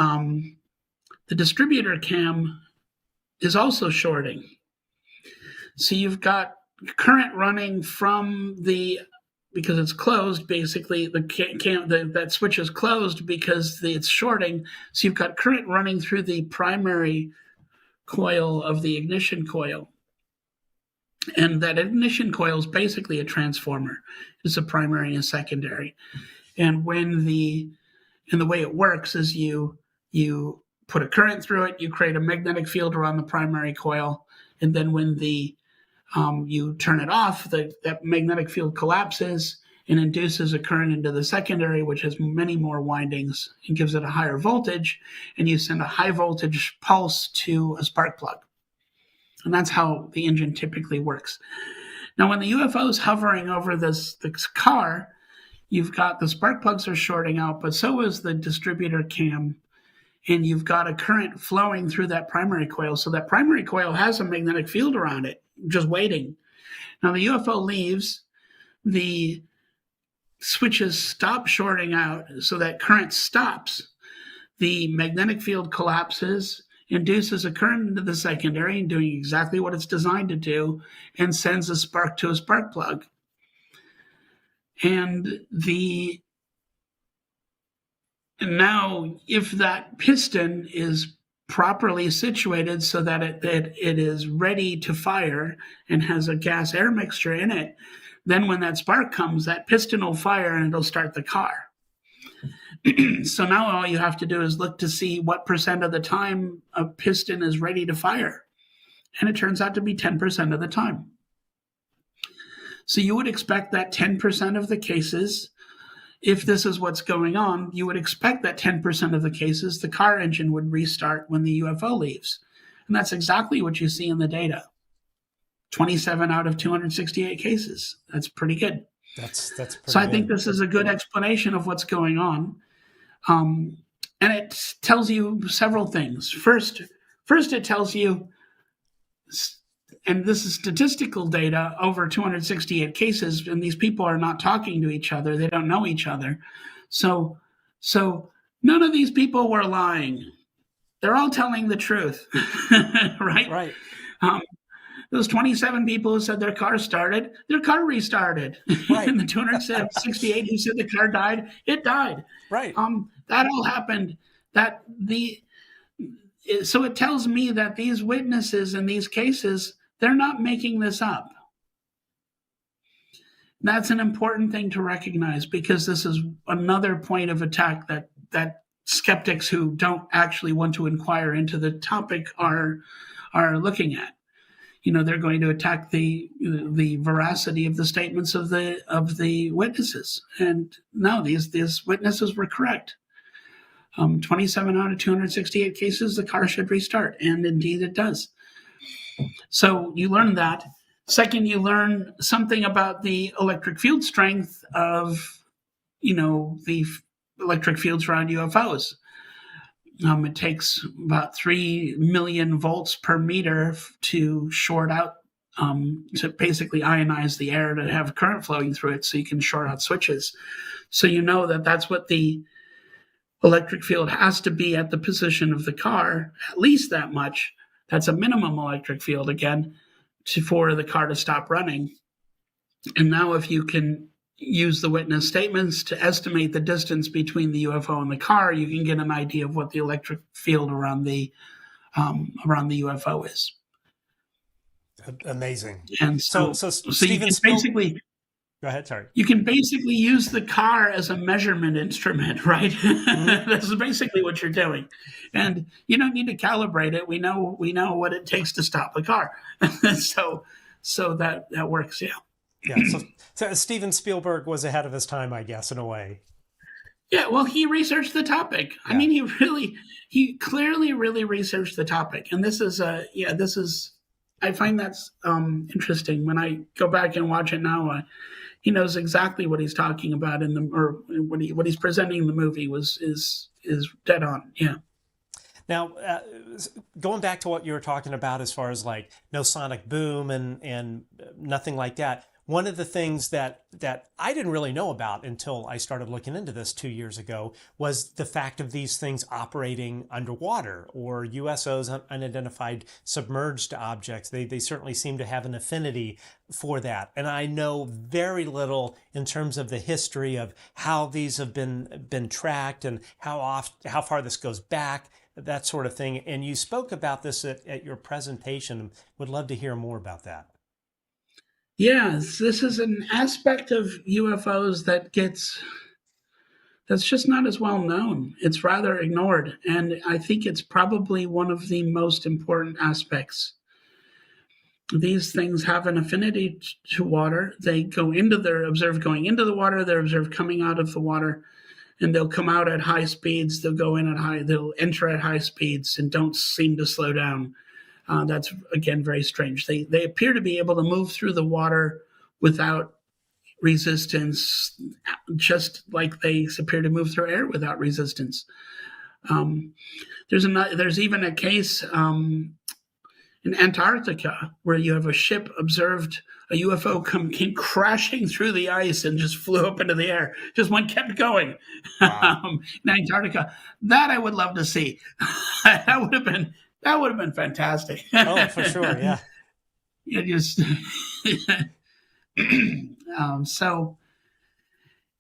distributor cam is also shorting. So you've got current running from because it's closed, basically that switch is closed because it's shorting. So you've got current running through the primary coil of the ignition coil. And that ignition coil is basically a transformer. It's a primary and a secondary. And the way it works is you put a current through it, you create a magnetic field around the primary coil, and then when you turn it off, that magnetic field collapses and induces a current into the secondary, which has many more windings and gives it a higher voltage, and you send a high voltage pulse to a spark plug. And that's how the engine typically works. Now, when the UFO is hovering over this car, you've got the spark plugs are shorting out, but so is the distributor cam, and you've got a current flowing through that primary coil. So that primary coil has a magnetic field around it, just waiting. Now the UFO leaves, the switches stop shorting out, so that current stops. The magnetic field collapses, induces a current into the secondary, doing exactly what it's designed to do, and sends a spark to a spark plug. And now, if that piston is properly situated so that it is ready to fire and has a gas-air mixture in it, then when that spark comes, that piston will fire and it'll start the car. So now all you have to do is look to see what percent of the time a piston is ready to fire. And it turns out to be 10% of the time. So you would expect that 10% of the cases, if this is what's going on, you would expect that 10% of the cases, the car engine would restart when the UFO leaves. And that's exactly what you see in the data. 27 out of 268 cases. That's pretty good. That's pretty So I good. think this is a good explanation of what's going on. And it tells you several things. First, it tells you, and this is statistical data, over 268 cases, and these people are not talking to each other. They don't know each other. So none of these people were lying. They're all telling the truth, right? Right. Those 27 people who said their car started, their car restarted. Right. And the 268 who said the car died, it died. Right. That all happened. So it tells me that these witnesses in these cases, they're not making this up. That's an important thing to recognize, because this is another point of attack that skeptics who don't actually want to inquire into the topic are looking at. They're going to attack the veracity of the statements of the witnesses. And no, these witnesses were correct. 27 out of 268 cases, the car should restart. And indeed it does. So you learn that. Second, you learn something about the electric field strength of, the electric fields around UFOs. It takes about 3 million volts per meter to short out, to basically ionize the air to have current flowing through it so you can short out switches. So you know that that's what the electric field has to be at the position of the car, at least that much. That's a minimum electric field, again, for the car to stop running. And now if you can use the witness statements to estimate the distance between the UFO and the car, you can get an idea of what the electric field around the UFO is. Amazing. And so Steven basically, go ahead. Sorry. You can basically use the car as a measurement instrument, right? Mm-hmm. That's basically what you're doing, and you don't need to calibrate it. We know what it takes to stop the car, so that works. Yeah. Yeah. So Steven Spielberg was ahead of his time, I guess, in a way. Yeah. Well, he researched the topic. Yeah. I mean, he clearly really researched the topic, and this is I find that's interesting when I go back and watch it now. He knows exactly what he's talking about what he's presenting in the movie is dead on. Yeah. Now, going back to what you were talking about as far as like no sonic boom and nothing like that, one of the things that I didn't really know about until I started looking into this 2 years ago was the fact of these things operating underwater, or USOs, unidentified submerged objects. They certainly seem to have an affinity for that. And I know very little in terms of the history of how these have been tracked and how far this goes back, that sort of thing. And you spoke about this at your presentation. Would love to hear more about that. Yes, this is an aspect of UFOs that's just not as well known. It's rather ignored, and I think it's probably one of the most important aspects. These things have an affinity to water. They're observed going into the water, they're observed coming out of the water, and they'll come out at high speeds, they'll enter at high speeds and don't seem to slow down. That's, again, very strange. They appear to be able to move through the water without resistance, just like they appear to move through air without resistance. There's even a case in Antarctica where you have a ship observed a UFO came crashing through the ice and just flew up into the air. Just kept going. Wow. In Antarctica. That I would love to see. That would have been fantastic. Oh, for sure, yeah.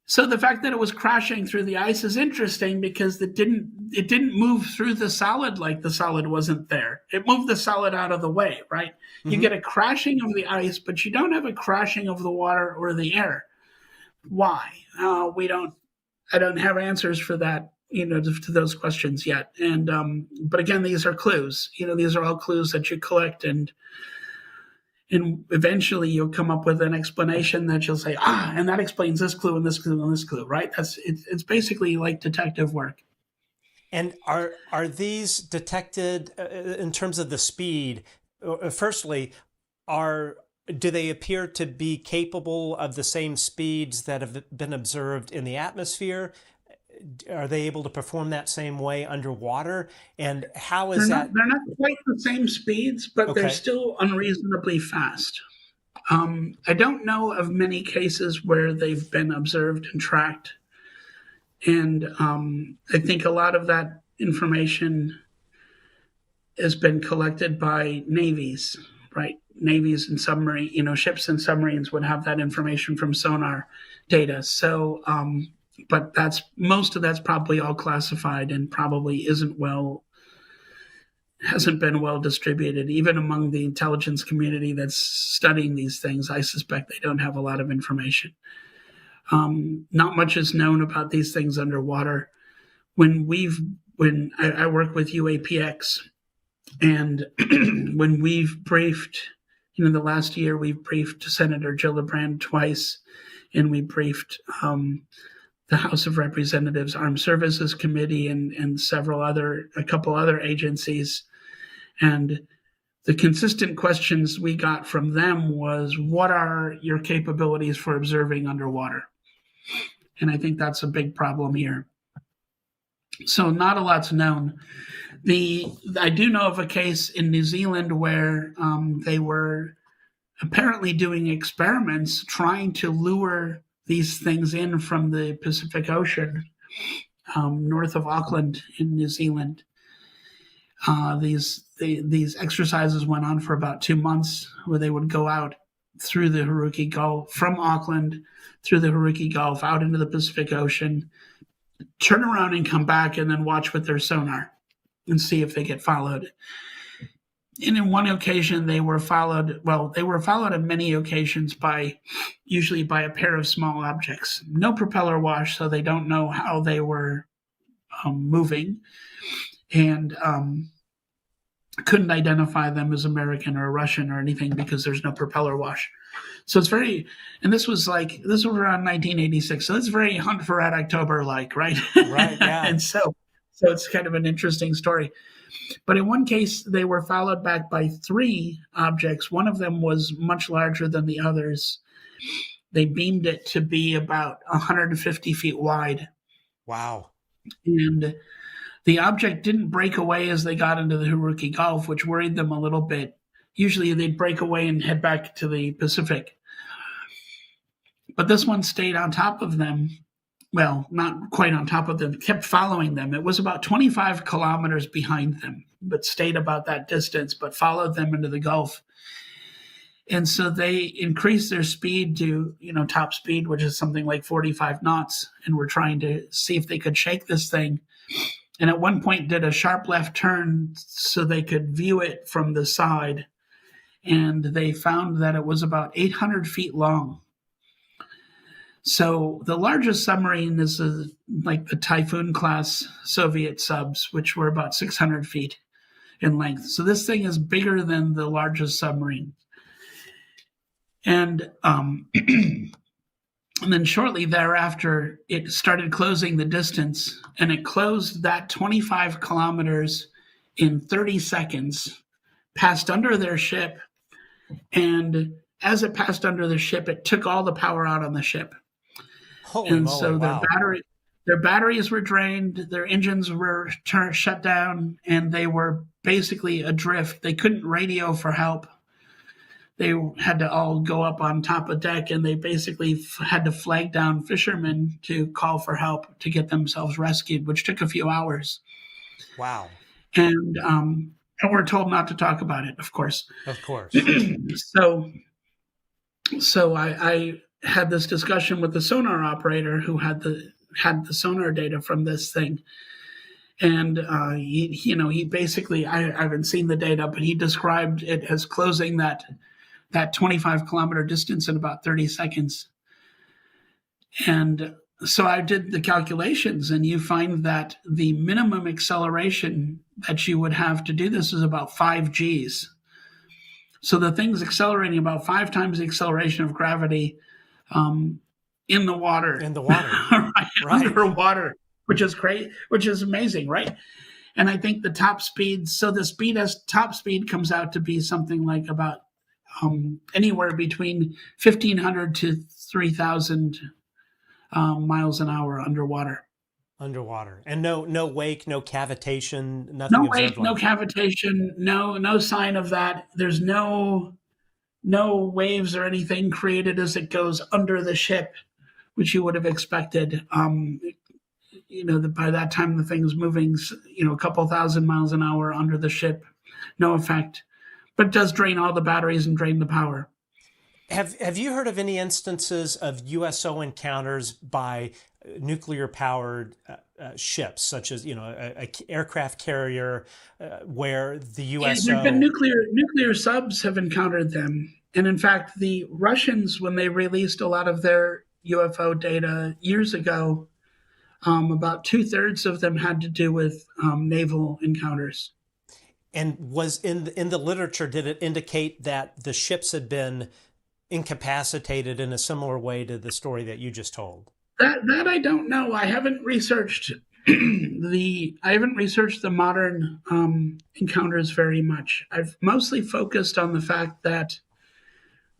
So the fact that it was crashing through the ice is interesting because it didn't move through the solid like the solid wasn't there. It moved the solid out of the way, right? Mm-hmm. You get a crashing of the ice, but you don't have a crashing of the water or the air. Why? I don't have answers for that, to those questions yet. And but again, these are clues. These are all clues that you collect, and eventually you'll come up with an explanation that you'll say, and that explains this clue and this clue and this clue, right? It's basically like detective work. And are these detected in terms of the speed? Firstly, do they appear to be capable of the same speeds that have been observed in the atmosphere? Are they able to perform that same way underwater? And how is that? They're not quite the same speeds, but okay. They're still unreasonably fast. I don't know of many cases where they've been observed and tracked. And I think a lot of that information has been collected by navies, right? Navies and submarine, ships and submarines would have that information from sonar data. So, but most of that's probably all classified and probably hasn't been well distributed. Even among the intelligence community that's studying these things, I suspect they don't have a lot of information. Not much is known about these things underwater. When I work with UAPX, and when we've briefed, the last year we've briefed Senator Gillibrand twice, and we briefed the House of Representatives Armed Services Committee and a couple other agencies. And the consistent questions we got from them was, what are your capabilities for observing underwater? And I think that's a big problem here. So not a lot's known. I do know of a case in New Zealand where they were apparently doing experiments trying to lure these things in from the Pacific Ocean, north of Auckland in New Zealand. These exercises went on for about 2 months, where they would go out through the Hauraki Gulf, from Auckland through the Hauraki Gulf out into the Pacific Ocean, turn around and come back, and then watch with their sonar and see if they get followed. And in one occasion, they were followed on many occasions usually by a pair of small objects. No propeller wash, so they don't know how they were moving, and couldn't identify them as American or Russian or anything because there's no propeller wash. So it's and this was around 1986. So it's very Hunt for Red October like, right? Right, yeah. And so it's kind of an interesting story. But in one case, they were followed back by 3 objects. One of them was much larger than the others. They beamed it to be about 150 feet wide. Wow. And the object didn't break away as they got into the Hauraki Gulf, which worried them a little bit. Usually they'd break away and head back to the Pacific. But this one stayed on top of them. Well, not quite on top of them, kept following them. It was about 25 kilometers behind them, but stayed about that distance, but followed them into the Gulf. And so they increased their speed to, top speed, which is something like 45 knots, and were trying to see if they could shake this thing. And at one point did a sharp left turn so they could view it from the side. And they found that it was about 800 feet long. So the largest submarine is like the Typhoon class Soviet subs, which were about 600 feet in length. So this thing is bigger than the largest submarine. And and then shortly thereafter, it started closing the distance, and it closed that 25 kilometers in 30 seconds, passed under their ship, and as it passed under the ship, it took all the power out on the ship. Holy and moly, so wow. their batteries were drained, their engines were shut down, and they were basically adrift. They couldn't radio for help. They had to all go up on top of deck, and they basically had to flag down fishermen to call for help to get themselves rescued, which took a few hours. Wow. And we're told not to talk about it, of course. Of course. So I had this discussion with the sonar operator who had the sonar data from this thing. And he basically, I haven't seen the data, but he described it as closing that 25 kilometer distance in about 30 seconds. And so I did the calculations, and you find that the minimum acceleration that you would have to do this is about 5 Gs. So the thing's accelerating about 5 times the acceleration of gravity in the water. In the water. Right. Underwater, which is great, which is amazing, right? And I think the top speed, so the top speed comes out to be something like about anywhere between 1,500 to 3,000 miles an hour underwater. Underwater. And no wake, no cavitation, nothing. No wake, no cavitation, no sign of that. There's no waves or anything created as it goes under the ship, which you would have expected. By that time the thing's moving, a couple thousand miles an hour under the ship, no effect. But it does drain all the batteries and drain the power. Have you heard of any instances of USO encounters by nuclear-powered ships, such as a aircraft carrier, where the USO? Yeah, there've been nuclear subs have encountered them, and in fact, the Russians, when they released a lot of their UFO data years ago, about 2/3 of them had to do with naval encounters. And was in the literature, did it indicate that the ships had been incapacitated in a similar way to the story that you just told? That I don't know. I haven't researched the modern encounters very much. I've mostly focused on the fact that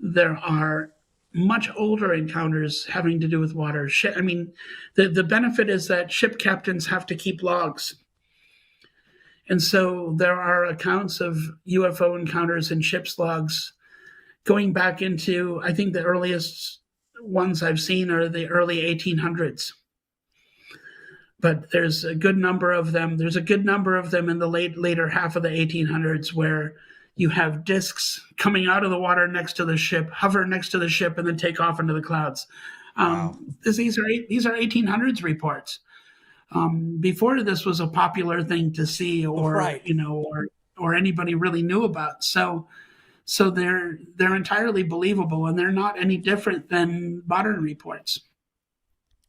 there are much older encounters having to do with water. I mean, the benefit is that ship captains have to keep logs. And so there are accounts of UFO encounters in ship's logs going back into, I think the earliest ones I've seen are the early 1800s. But there's a good number of them. There's a good number of them in the later half of the 1800s where you have discs coming out of the water next to the ship, hover next to the ship, and then take off into the clouds. Wow. These are 1800s reports. Before this was a popular thing to see, or Right. or anybody really knew about. So they're entirely believable, and they're not any different than modern reports.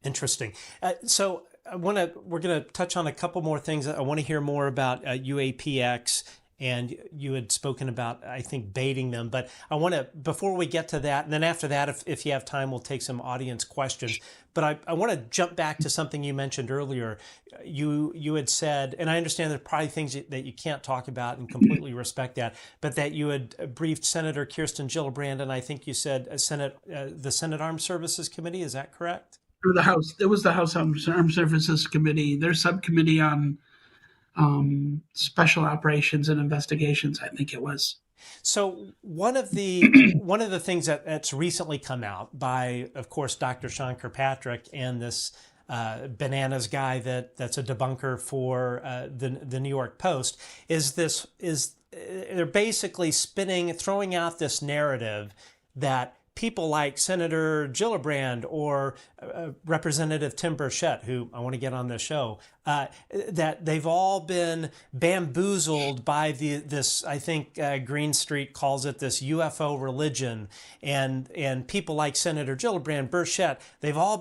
Interesting. So we're gonna touch on a couple more things. I want to hear more about UAPX, and you had spoken about, I think, baiting them. But I want to, before we get to that, and then after that, if you have time, we'll take some audience questions. But I want to jump back to something you mentioned earlier. You had said, and I understand there are probably things that you can't talk about, and completely respect that, but that you had briefed Senator Kirsten Gillibrand, and I think you said the Senate Armed Services Committee. Is that correct? Or the House. It was the House Armed Services Committee. Their subcommittee on special operations and investigations, I think it was. So one of the things that's recently come out by, of course, Dr. Sean Kirkpatrick and this bananas guy that's a debunker for the New York Post is they're basically throwing out this narrative that people like Senator Gillibrand or Representative Tim Burchett, who I want to get on the show, that they've all been bamboozled by this. I think Green Street calls it this UFO religion, and people like Senator Gillibrand, Burchett, they've all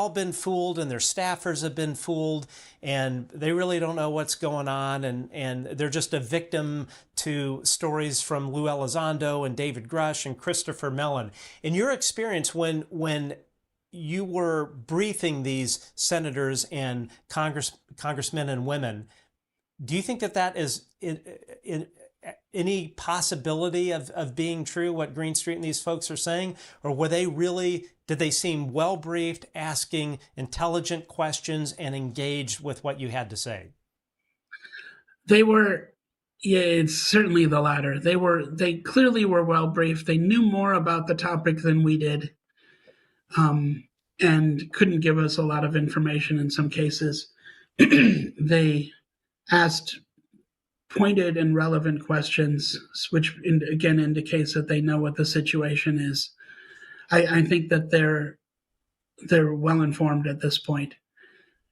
been fooled, and their staffers have been fooled, and they really don't know what's going on, and they're just a victim to stories from Lou Elizondo and David Grush and Christopher Mellon. In your experience, when you were briefing these senators and congressmen and women, do you think that is in any possibility of being true, what Green Street and these folks are saying? Or did they seem well briefed, asking intelligent questions and engaged with what you had to say? They were, yeah, it's certainly the latter. They clearly were well briefed. They knew more about the topic than we did, and couldn't give us a lot of information in some cases. They asked pointed and relevant questions, which again indicates that they know what the situation is. I think that they're well informed at this point,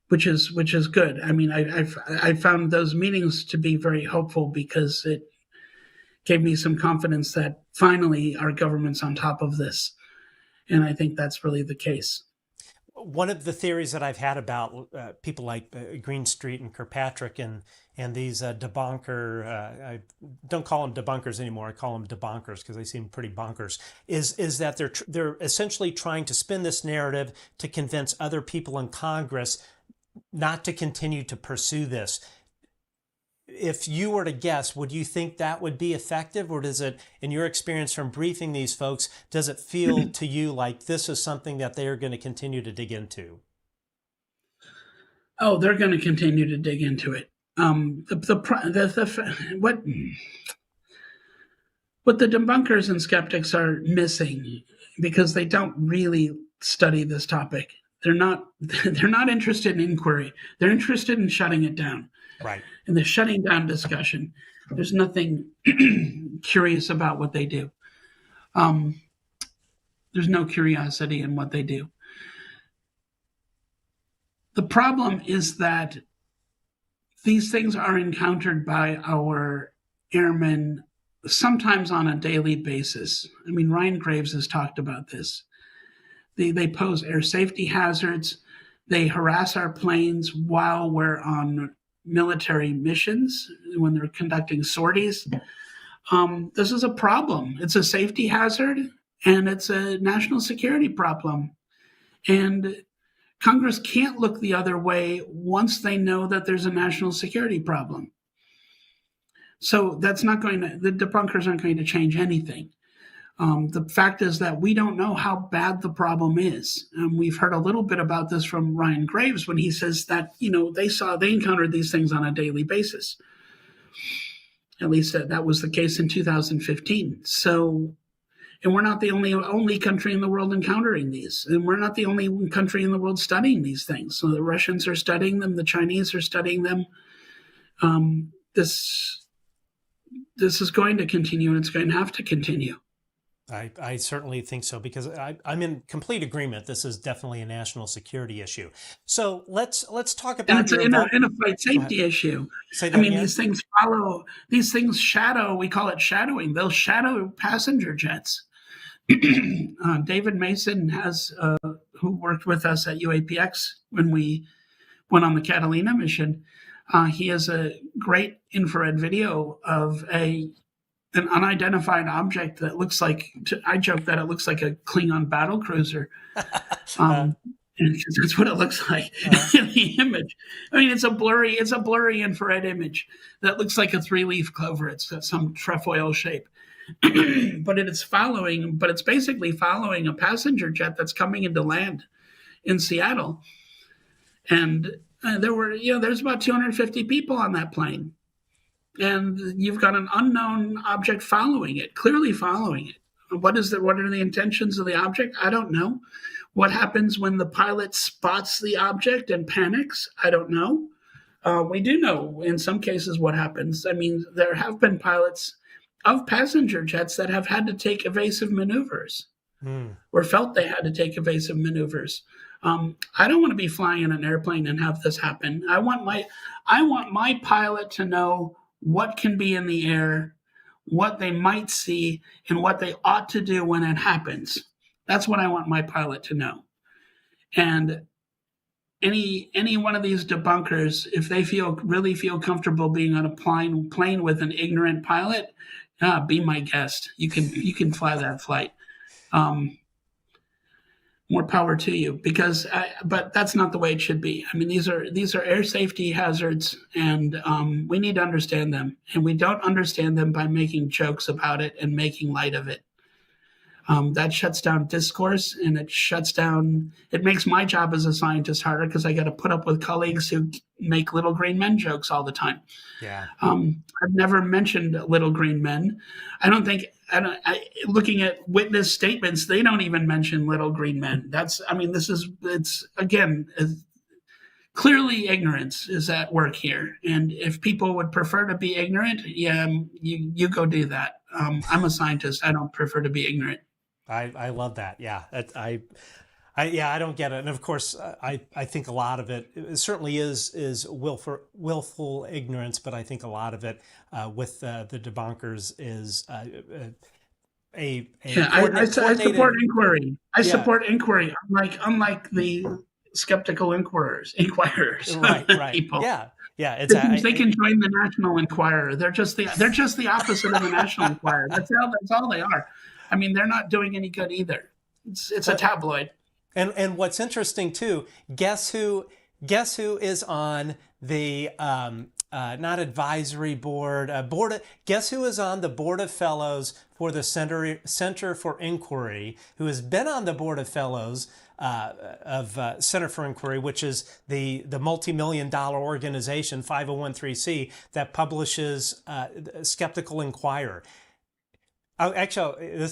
which is good. I mean, I found those meetings to be very hopeful because it gave me some confidence that finally our government's on top of this, and I think that's really the case. One of the theories that I've had about people like Green Street and Kirkpatrick and these debunker, I don't call them debunkers anymore, I call them debonkers because they seem pretty bonkers, is that they're essentially trying to spin this narrative to convince other people in Congress not to continue to pursue this. If you were to guess, would you think that would be effective, or does it, in your experience from briefing these folks, does it feel to you like this is something that they are going to continue to dig into? Oh, they're going to continue to dig into it. What the debunkers and skeptics are missing, because they don't really study this topic, they're not interested in inquiry. They're interested in shutting it down. Right. In the shutting down discussion, there's nothing curious about what they do. There's no curiosity in what they do. The problem is that these things are encountered by our airmen sometimes on a daily basis. I mean, Ryan Graves has talked about this. They pose air safety hazards. They harass our planes while we're on military missions, when they're conducting sorties. This is a problem. It's a safety hazard, and it's a national security problem. And Congress can't look the other way once they know that there's a national security problem. So the debunkers aren't going to change anything. The fact is that we don't know how bad the problem is. And we've heard a little bit about this from Ryan Graves when he says that, they encountered these things on a daily basis. At least that was the case in 2015. So, and we're not the only country in the world encountering these. And we're not the only country in the world studying these things. So the Russians are studying them. The Chinese are studying them. This is going to continue, and it's going to have to continue. I certainly think so, because I'm in complete agreement. This is definitely a national security issue. So let's talk about. And it's a flight safety issue. Again? These things shadow. We call it shadowing. They'll shadow passenger jets. David Mason who worked with us at UAPX when we went on the Catalina mission. He has a great infrared video of an unidentified object that looks like, I joke that it looks like a Klingon battle cruiser. And that's what it looks like in the image. I mean, it's a blurry infrared image that looks like a 3-leaf clover. It's got some trefoil shape. But it's basically following a passenger jet that's coming into land in Seattle. And there's about 250 people on that plane. And you've got an unknown object clearly following it. What are the intentions of the object? I don't know. What happens when the pilot spots the object and panics? I don't know. We do know in some cases what happens. I mean, there have been pilots of passenger jets that have had to take evasive maneuvers or felt they had to take evasive maneuvers. I don't want to be flying in an airplane and have this happen. I want my pilot to know what can be in the air, what they might see, and what they ought to do when it happens. That's what I want my pilot to know. And any one of these debunkers, if they really feel comfortable being on a plane with an ignorant pilot, be my guest. You can fly that flight. More power to you, but that's not the way it should be. I mean, these are air safety hazards, and we need to understand them. And we don't understand them by making jokes about it and making light of it. That shuts down discourse, and it makes my job as a scientist harder, because I got to put up with colleagues who make little green men jokes all the time. Yeah. I've never mentioned little green men. Looking at witness statements, they don't even mention little green men. It's clearly ignorance is at work here. And if people would prefer to be ignorant, you go do that. I'm a scientist. I don't prefer to be ignorant. I love that. Yeah. I don't get it. And of course, I think a lot of it certainly is willful ignorance, but I think a lot of it with the debunkers is I support inquiry. I support inquiry, unlike the skeptical inquirers. Right. People. Yeah. They can join the National Enquirer. They're just the opposite of the National Enquirer. That's all they are. I mean, they're not doing any good either. It's a tabloid. And what's interesting too, guess who is on the not advisory board, guess who is on the board of fellows for the Center for Inquiry, who has been on the board of fellows of Center for Inquiry, which is the multi-million-dollar organization, 501(c) that publishes Skeptical Inquirer. Actually,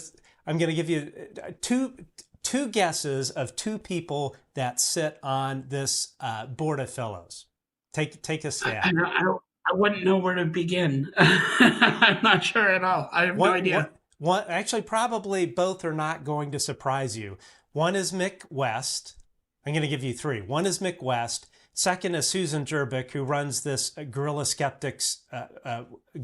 I'm going to give you two guesses of two people that sit on this board of fellows. Take a stab. I wouldn't know where to begin. I'm not sure at all. I have no idea. Actually, probably both are not going to surprise you. One is Mick West. I'm going to give you three. One is Mick West. Second is Susan Jerbick, who runs this Guerrilla Skeptics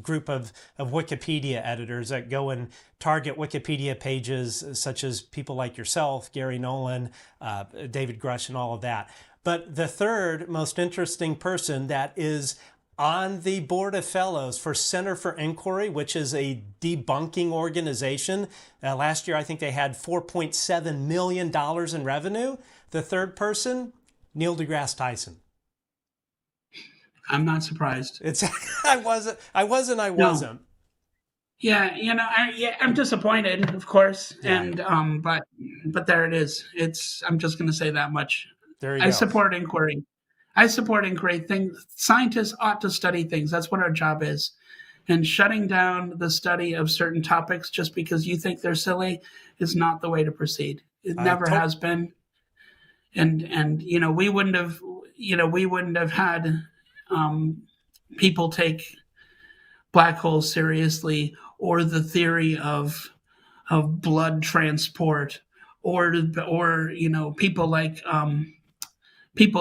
group of Wikipedia editors that go and target Wikipedia pages such as people like yourself, Garry Nolan, David Grush, and all of that. But the third most interesting person that is on the board of fellows for Center for Inquiry, which is a debunking organization. Last year, I think they had $4.7 million in revenue. The third person, Neil deGrasse Tyson. I'm not surprised. It's I wasn't. No. Yeah, I'm disappointed, of course, Yeah. and but there it is. I'm just going to say that much. There you I go. support inquiry. Scientists ought to study things. That's what our job is. And shutting down the study of certain topics just because you think they're silly is not the way to proceed. It never has been. And we wouldn't have had people take black holes seriously, or the theory of blood transport, or people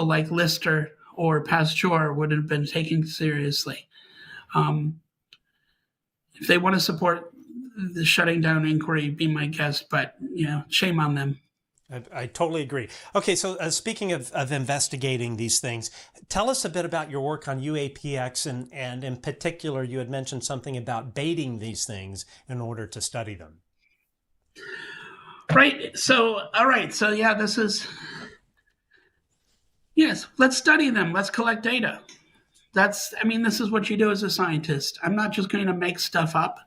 like Lister or Pasteur would have been taken seriously. If they want to support the shutting down inquiry, be my guest, but shame on them. I totally agree. Okay, so speaking of investigating these things, tell us a bit about your work on UAPX, and in particular, you had mentioned something about baiting these things in order to study them. Right. So, all right. So, yes, let's study them. Let's collect data. This is what you do as a scientist. I'm not just going to make stuff up.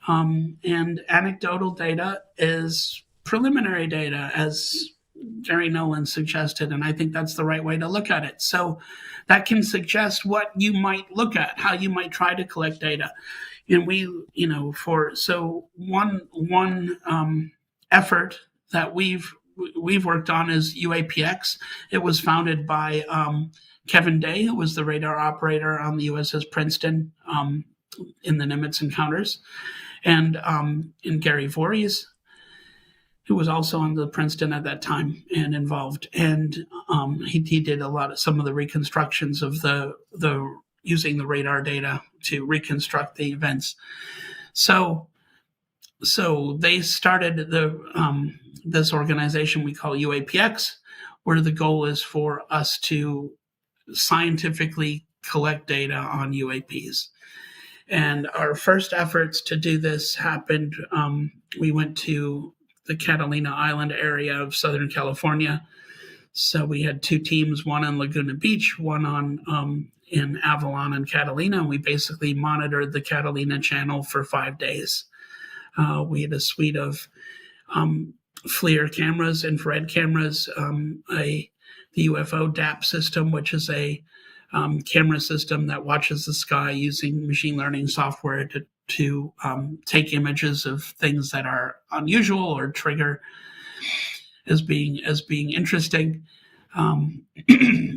And anecdotal data is preliminary data, as Garry Nolan suggested, and I think that's the right way to look at it. So that can suggest what you might look at, how you might try to collect data. And one effort that we've worked on is UAPX. It was founded by Kevin Day, who was the radar operator on the USS Princeton in the Nimitz encounters, and Gary Voorhees, who was also on the Princeton at that time and involved. And he did some of the reconstructions of the using the radar data to reconstruct the events. So they started this organization we call UAPX, where the goal is for us to scientifically collect data on UAPs. And our first efforts to do this happened, we went to the Catalina Island area of Southern California. So we had two teams, one on Laguna Beach, one on in Avalon and Catalina. And we basically monitored the Catalina channel for 5 days. We had a suite of FLIR cameras, infrared cameras, the UFO DAP system, which is a camera system that watches the sky using machine learning software to take images of things that are unusual or trigger as being interesting.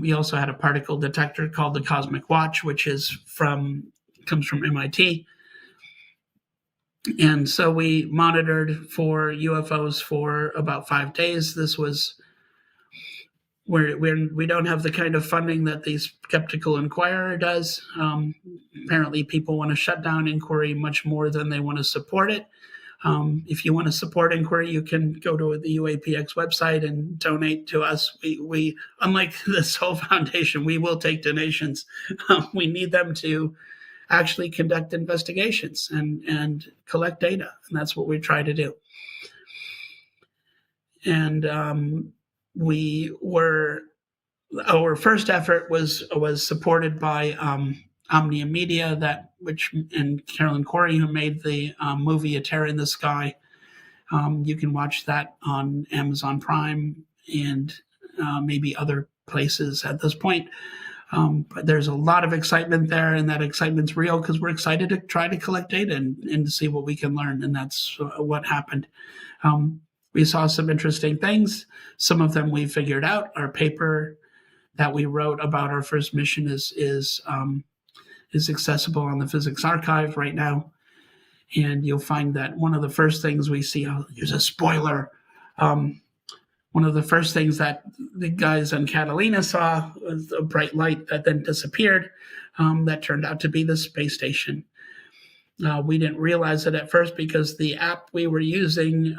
We also had a particle detector called the Cosmic Watch, which comes from MIT. And so we monitored for UFOs for about 5 days. This was where we don't have the kind of funding that the Skeptical Inquirer does. Apparently, people want to shut down inquiry much more than they want to support it. If you want to support inquiry, you can go to the UAPX website and donate to us. We unlike the Soul Foundation, we will take donations. We need them to actually conduct investigations and collect data, and that's what we try to do. And our first effort was supported by Omnia Media, and Carolyn Corey, who made the movie A Terror in the Sky. You can watch that on Amazon Prime and maybe other places at this point. But there's a lot of excitement there, and that excitement's real because we're excited to try to collect data and to see what we can learn, and that's what happened. We saw some interesting things. Some of them we figured out. Our paper that we wrote about our first mission is accessible on the Physics Archive right now. And you'll find that one of the first things we see, here's a spoiler. One of the first things that the guys on Catalina saw was a bright light that then disappeared. That turned out to be the space station. We didn't realize it at first because the app we were using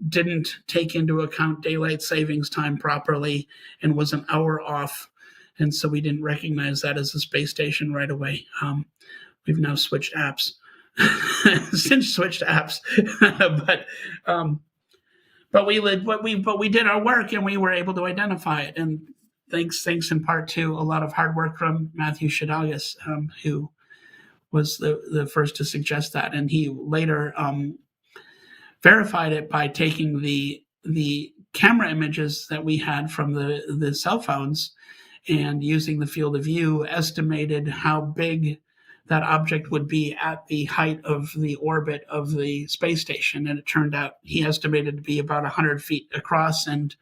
didn't take into account daylight savings time properly and was an hour off. And so we didn't recognize that as a space station right away. We've now switched apps, but we did our work and we were able to identify it. And thanks in part to a lot of hard work from Matthew Shadagas, who was the first to suggest that, and he later verified it by taking the camera images that we had from the cell phones, and using the field of view, estimated how big that object would be at the height of the orbit of the space station. And it turned out he estimated to be about 100 feet across, and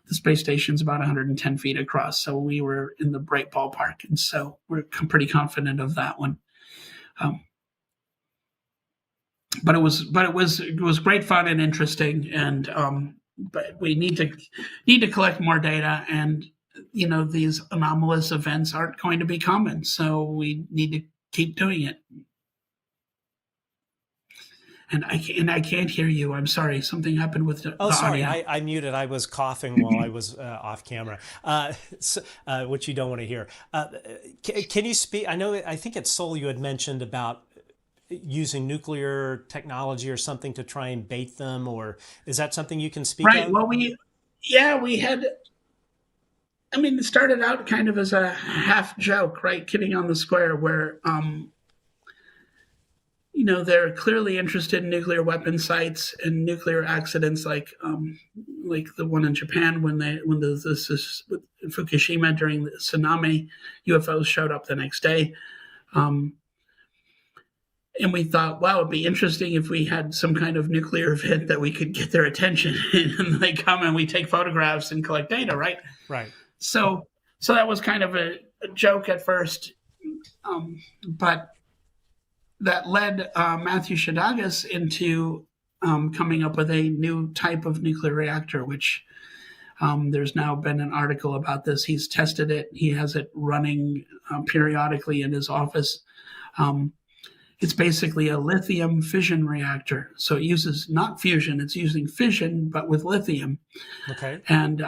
the space station's about 110 feet across. So we were in the bright ballpark. And so we're pretty confident of that one. But it was great fun and interesting. And, but we need to collect more data, and, these anomalous events aren't going to be common. So we need to keep doing it. And I can't hear you. I'm sorry. Something happened with the sorry. audio. I muted. I was coughing while I was off camera, which you don't want to hear. Can you speak? I think at Seoul you had mentioned about using nuclear technology or something to try and bait them, or is that something you can speak Right. of? Well, we had. It started out kind of as a half joke, right? Kidding on the square, where they're clearly interested in nuclear weapon sites and nuclear accidents, like the one in Japan when this is with Fukushima during the tsunami. UFOs showed up the next day, and we thought, wow, it'd be interesting if we had some kind of nuclear event that we could get their attention, and they come and we take photographs and collect data, right? Right. So that was kind of a joke at first, but that led Matthew Shadagas into coming up with a new type of nuclear reactor, which there's now been an article about this. He's tested it. He has it running periodically in his office. It's basically a lithium fission reactor. So it uses not fusion, it's using fission, but with lithium. Okay. And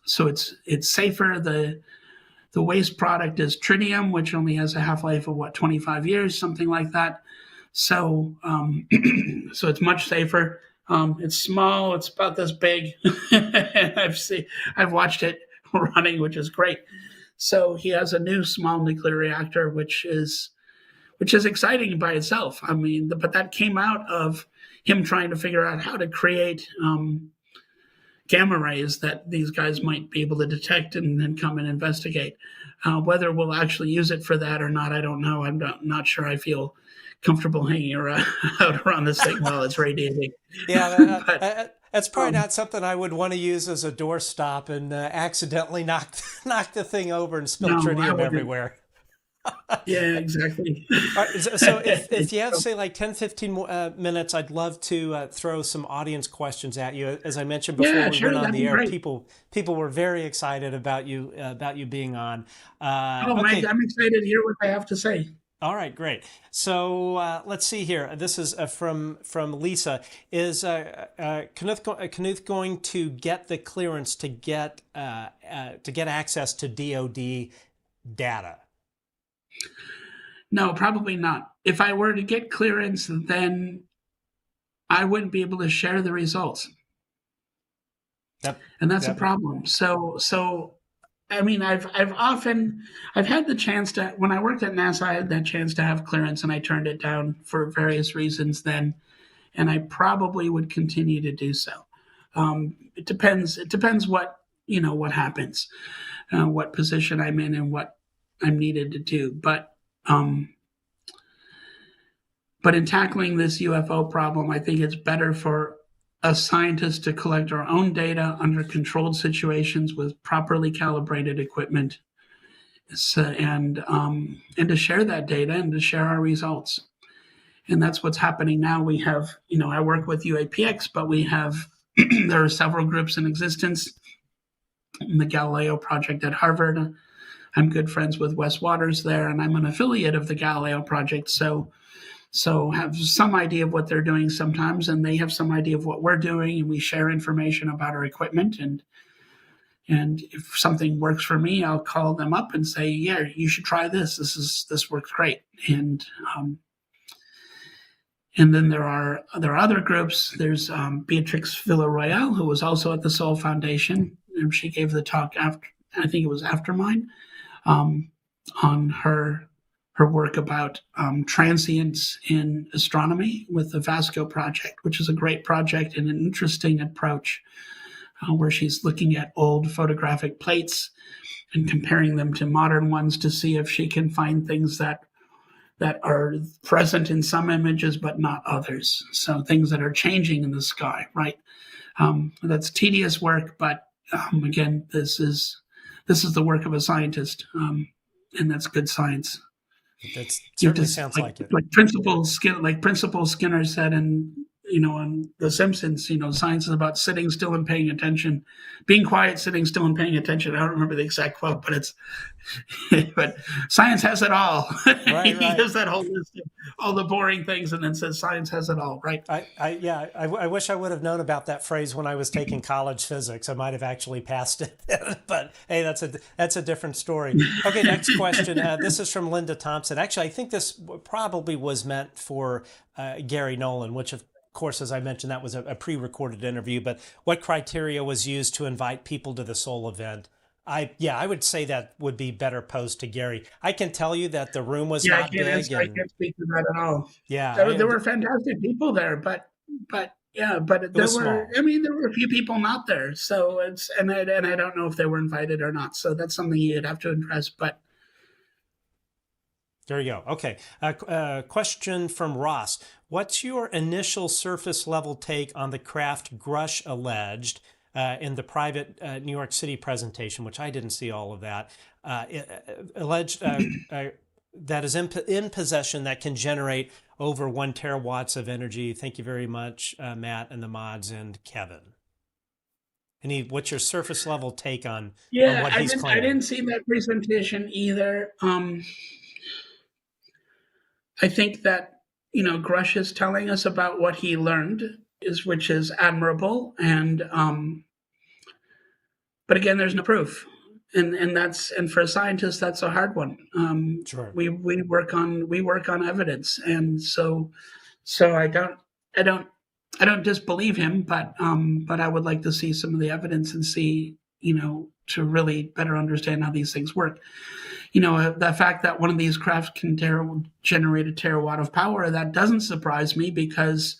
so it's safer. The waste product is tritium, which only has a half-life of 25 years, something like that. So so it's much safer. It's small. It's about this big. I've watched it running, which is great. So he has a new small nuclear reactor, which is exciting by itself. But that came out of him trying to figure out how to create gamma rays that these guys might be able to detect and then come and investigate. Whether we'll actually use it for that or not, I don't know. I'm not sure I feel comfortable hanging out around this thing while it's radiating. Yeah, that's probably not something I would want to use as a doorstop and accidentally knock the thing over and spill tritium everywhere. Yeah, exactly. All right, so if you have, say, like 10, 15 minutes, I'd love to throw some audience questions at you. As I mentioned before we went on the air, great. people were very excited about you being on. Okay. I'm excited to hear what they have to say. All right, great. So let's see here. This is from Lisa. Is Knuth going to get the clearance to get access to DoD data? No, probably not. If I were to get clearance, then I wouldn't be able to share the results. And that's a problem. So I've had the chance to, when I worked at NASA, I had that chance to have clearance, and I turned it down for various reasons then, and I probably would continue to do so. It depends what happens, what position I'm in and what I'm needed to do. But in tackling this UFO problem, I think it's better for us scientists to collect our own data under controlled situations with properly calibrated equipment, and to share that data and to share our results. And that's what's happening now. We have, I work with UAPX, but we have there are several groups in existence. In the Galileo project at Harvard, I'm good friends with Wes Waters there, and I'm an affiliate of the Galileo project. So have some idea of what they're doing sometimes, and they have some idea of what we're doing, and we share information about our equipment. And if something works for me, I'll call them up and say, yeah, you should try this. This works great. And then there are other groups. There's Beatrix Villarroel, who was also at the Soul Foundation, and she gave the talk I think it was after mine, on her work about transients in astronomy with the VASCO project, which is a great project and an interesting approach, where she's looking at old photographic plates and comparing them to modern ones to see if she can find things that are present in some images but not others. So things that are changing in the sky, right? That's tedious work, but again, this is the work of a scientist, and that's good science. That certainly sounds like it. Like Principal Skinner said on The Simpsons, science is about sitting still and paying attention, being quiet, sitting still and paying attention. I don't remember the exact quote, but but science has it all. Right, He right. gives that whole list of all the boring things and then says science has it all, right? I wish I would have known about that phrase when I was taking college physics. I might have actually passed it, but hey, that's a different story. Okay, next question. This is from Linda Thompson. Actually, I think this probably was meant for Garry Nolan, which of course, as I mentioned, that was a pre-recorded interview, but what criteria was used to invite people to the Seoul event? I would say that would be better posed to Garry. I can tell you that the room was not big. I can't speak to that at all. Yeah, there were fantastic people there, but there were a few people not there. So and I don't know if they were invited or not. So that's something you'd have to address. But there you go. Okay. Question from Ross. What's your initial surface level take on the craft Grush alleged in the private New York City presentation, which I didn't see all of that, alleged that is in possession that can generate over 1 terawatts of energy? Thank you very much, Matt and the mods and Kevin. What's your surface level take on what he's claiming? I didn't see that presentation either. I think that, Grush is telling us about what he learned, which is admirable. And, but again, there's no proof. And for a scientist, that's a hard one. Sure. We work on evidence. And so I don't disbelieve him, but I would like to see some of the evidence and see, to really better understand how these things work. The fact that one of these crafts can generate a terawatt of power, that doesn't surprise me, because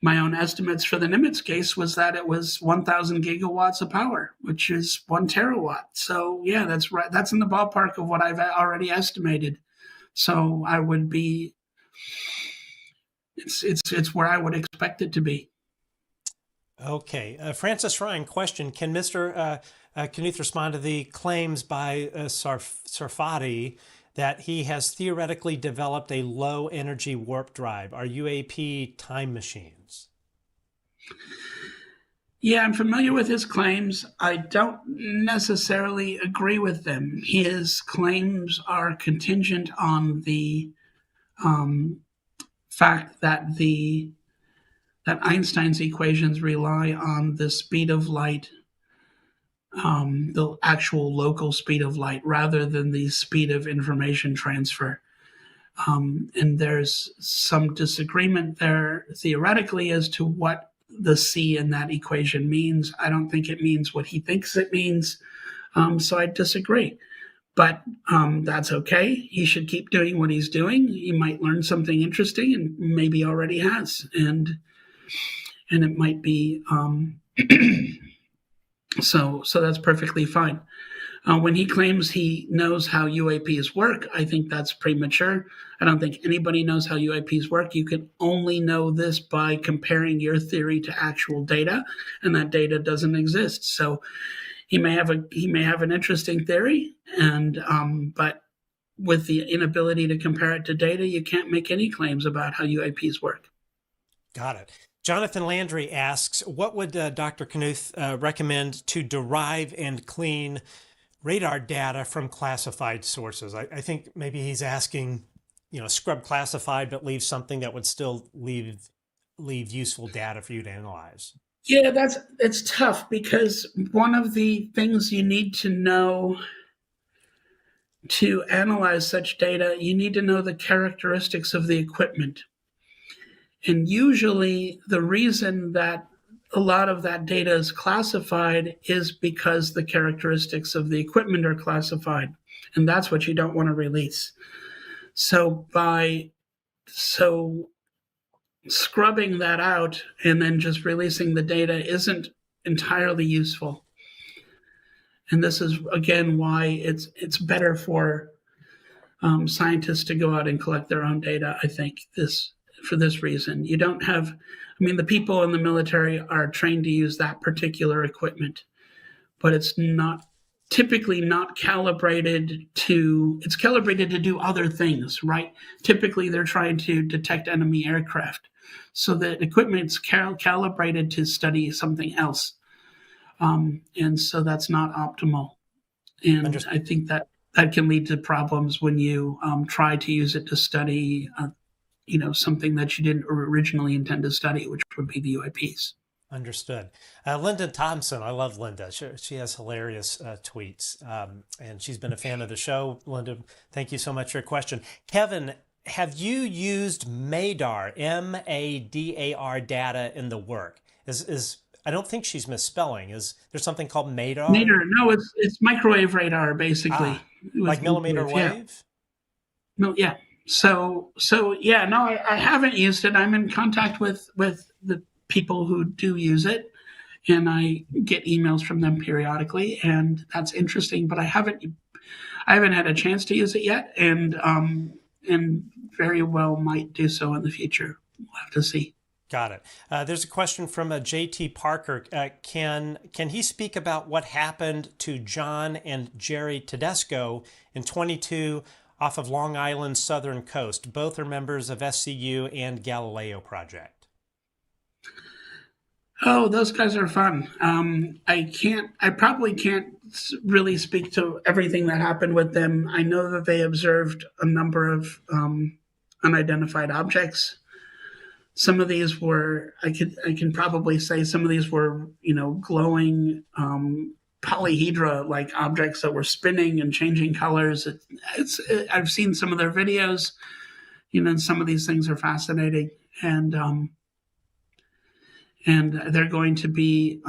my own estimates for the Nimitz case was that it was 1,000 gigawatts of power, which is 1 terawatt. So yeah, that's right. That's in the ballpark of what I've already estimated. So I would be, it's where I would expect it to be. Okay. Francis Ryan, question. Can Mr. Knuth respond to the claims by Sarfati that he has theoretically developed a low energy warp drive? Are UAP time machines? Yeah, I'm familiar with his claims. I don't necessarily agree with them. His claims are contingent on the fact that Einstein's equations rely on the speed of light, the actual local speed of light, rather than the speed of information transfer. And there's some disagreement there theoretically as to what the C in that equation means. I don't think it means what he thinks it means. So I disagree. But that's okay. He should keep doing what he's doing. He might learn something interesting, and maybe already has. And it might be so that's perfectly fine. When he claims he knows how UAPs work, I think that's premature. I don't think anybody knows how UAPs work. You can only know this by comparing your theory to actual data, and that data doesn't exist. So he may have an interesting theory, and but with the inability to compare it to data, you can't make any claims about how UAPs work. Got it. Jonathan Landry asks, what would Dr. Knuth recommend to derive and clean radar data from classified sources? I think maybe he's asking, scrub classified, but leave something that would still leave useful data for you to analyze. Yeah, it's tough, because one of the things you need to know to analyze such data, you need to know the characteristics of the equipment. And usually the reason that a lot of that data is classified is because the characteristics of the equipment are classified, and that's what you don't want to release. So scrubbing that out and then just releasing the data isn't entirely useful. And this is, again, why it's better for scientists to go out and collect their own data, I think, for this reason. You don't have, I mean, the people in the military are trained to use that particular equipment, but it's typically not calibrated it's calibrated to do other things, right? Typically, they're trying to detect enemy aircraft. So the equipment's calibrated to study something else. And so that's not optimal. And I think that can lead to problems when you try to use it to study, something that you didn't originally intend to study, which would be the UAPs. Understood. Linda Thompson, I love Linda. She has hilarious tweets, and she's been a fan of the show. Linda, thank you so much for your question. Kevin, have you used MADAR, MADAR data in the work? I don't think she's misspelling. Is there something called MADAR? MADAR, no, it's microwave radar, basically. Like millimeter wave? No, yeah. So yeah, no, I haven't used it. I'm in contact with the people who do use it, and I get emails from them periodically, and that's interesting, but I haven't had a chance to use it yet, and very well might do so in the future. We'll have to see. Got it. There's a question from J.T. Parker. Can he speak about what happened to John and Jerry Tedesco in 22 off of Long Island's southern coast? Both are members of SCU and Galileo Project. Oh, those guys are fun. I probably can't really speak to everything that happened with them. I know that they observed a number of unidentified objects. Some of these were, I can probably say some of these were, glowing polyhedra-like objects that were spinning and changing colors. I've seen some of their videos, and some of these things are fascinating. And they're going to be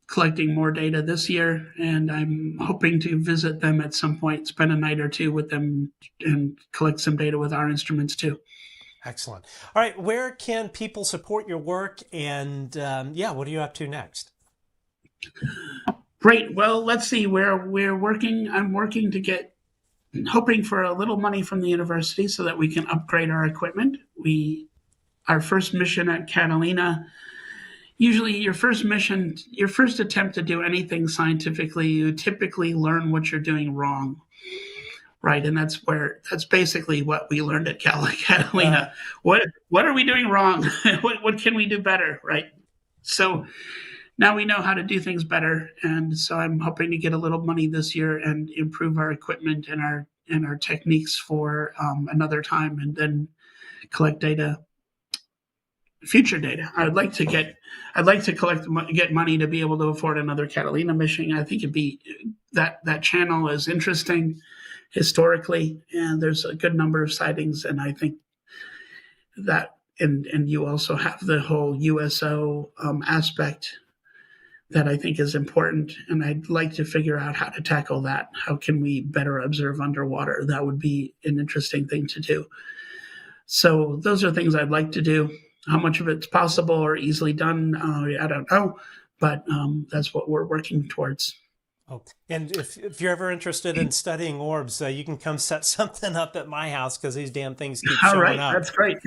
collecting more data this year, and I'm hoping to visit them at some point, spend a night or two with them, and collect some data with our instruments too. Excellent. All right, where can people support your work, and what are you up to next? Great. Well, let's see where we're working. I'm hoping for a little money from the university so that we can upgrade our equipment. Our first mission at Catalina, usually your first attempt to do anything scientifically, you typically learn what you're doing wrong. Right, and that's basically what we learned at Catalina. What are we doing wrong? What can we do better? Right. So now we know how to do things better, and so I'm hoping to get a little money this year and improve our equipment and our techniques for another time, and then collect data, future data. I'd like to get money to be able to afford another Catalina mission. I think it'd be that channel is interesting historically, and there's a good number of sightings, and I think that, and you also have the whole USO aspect that I think is important, and I'd like to figure out how to tackle that. How can we better observe underwater? That would be an interesting thing to do. So those are things I'd like to do. How much of it's possible or easily done, I don't know, but that's what we're working towards. Oh, and if you're ever interested in studying orbs, you can come set something up at my house, because these damn things keep showing up. That's great.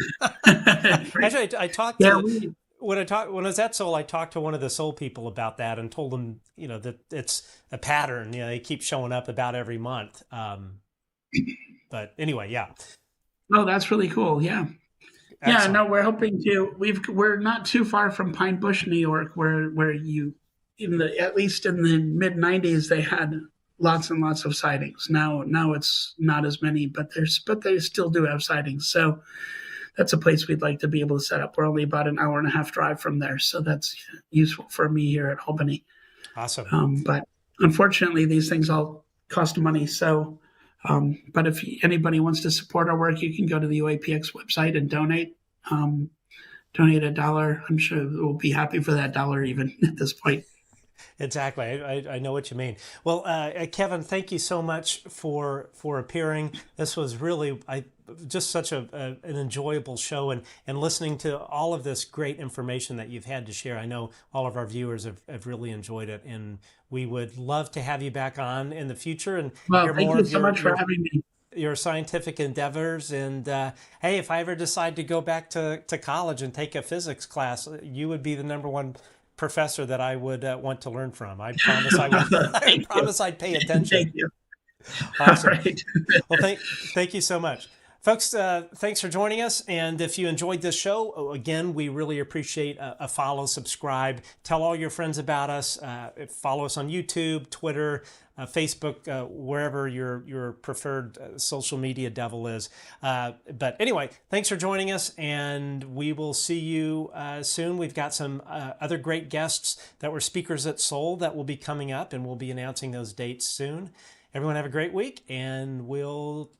Actually, I talked to when I was at Seoul, I talked to one of the Seoul people about that and told them, that it's a pattern. They keep showing up about every month. But anyway, yeah. Oh, that's really cool. Yeah. Excellent. Yeah. No, we're hoping to. We're not too far from Pine Bush, New York, where you. At least in the mid 90s, they had lots and lots of sightings. Now it's not as many, but they still do have sightings. So that's a place we'd like to be able to set up. We're only about an hour and a half drive from there, so that's useful for me here at Albany. Awesome. But unfortunately, these things all cost money. So, but if anybody wants to support our work, you can go to the UAPX website and donate. donate $1. I'm sure we'll be happy for that dollar even at this point. Exactly. I know what you mean. Well, Kevin, thank you so much for appearing. This was really just such an enjoyable show, and listening to all of this great information that you've had to share. I know all of our viewers have really enjoyed it, and we would love to have you back on in the future and hear thank more you of so much for having me. Your scientific endeavors. And hey, if I ever decide to go back to college and take a physics class, you would be the #1 professor that I would want to learn from. I promise I would. I promise I'd pay attention. Thank you. Awesome. All right. Well, thank you so much. Folks, thanks for joining us. And if you enjoyed this show, again, we really appreciate a follow, subscribe, tell all your friends about us, follow us on YouTube, Twitter, Facebook, wherever your preferred social media devil is. But anyway, thanks for joining us, and we will see you soon. We've got some other great guests that were speakers at Seoul that will be coming up, and we'll be announcing those dates soon. Everyone have a great week, and we'll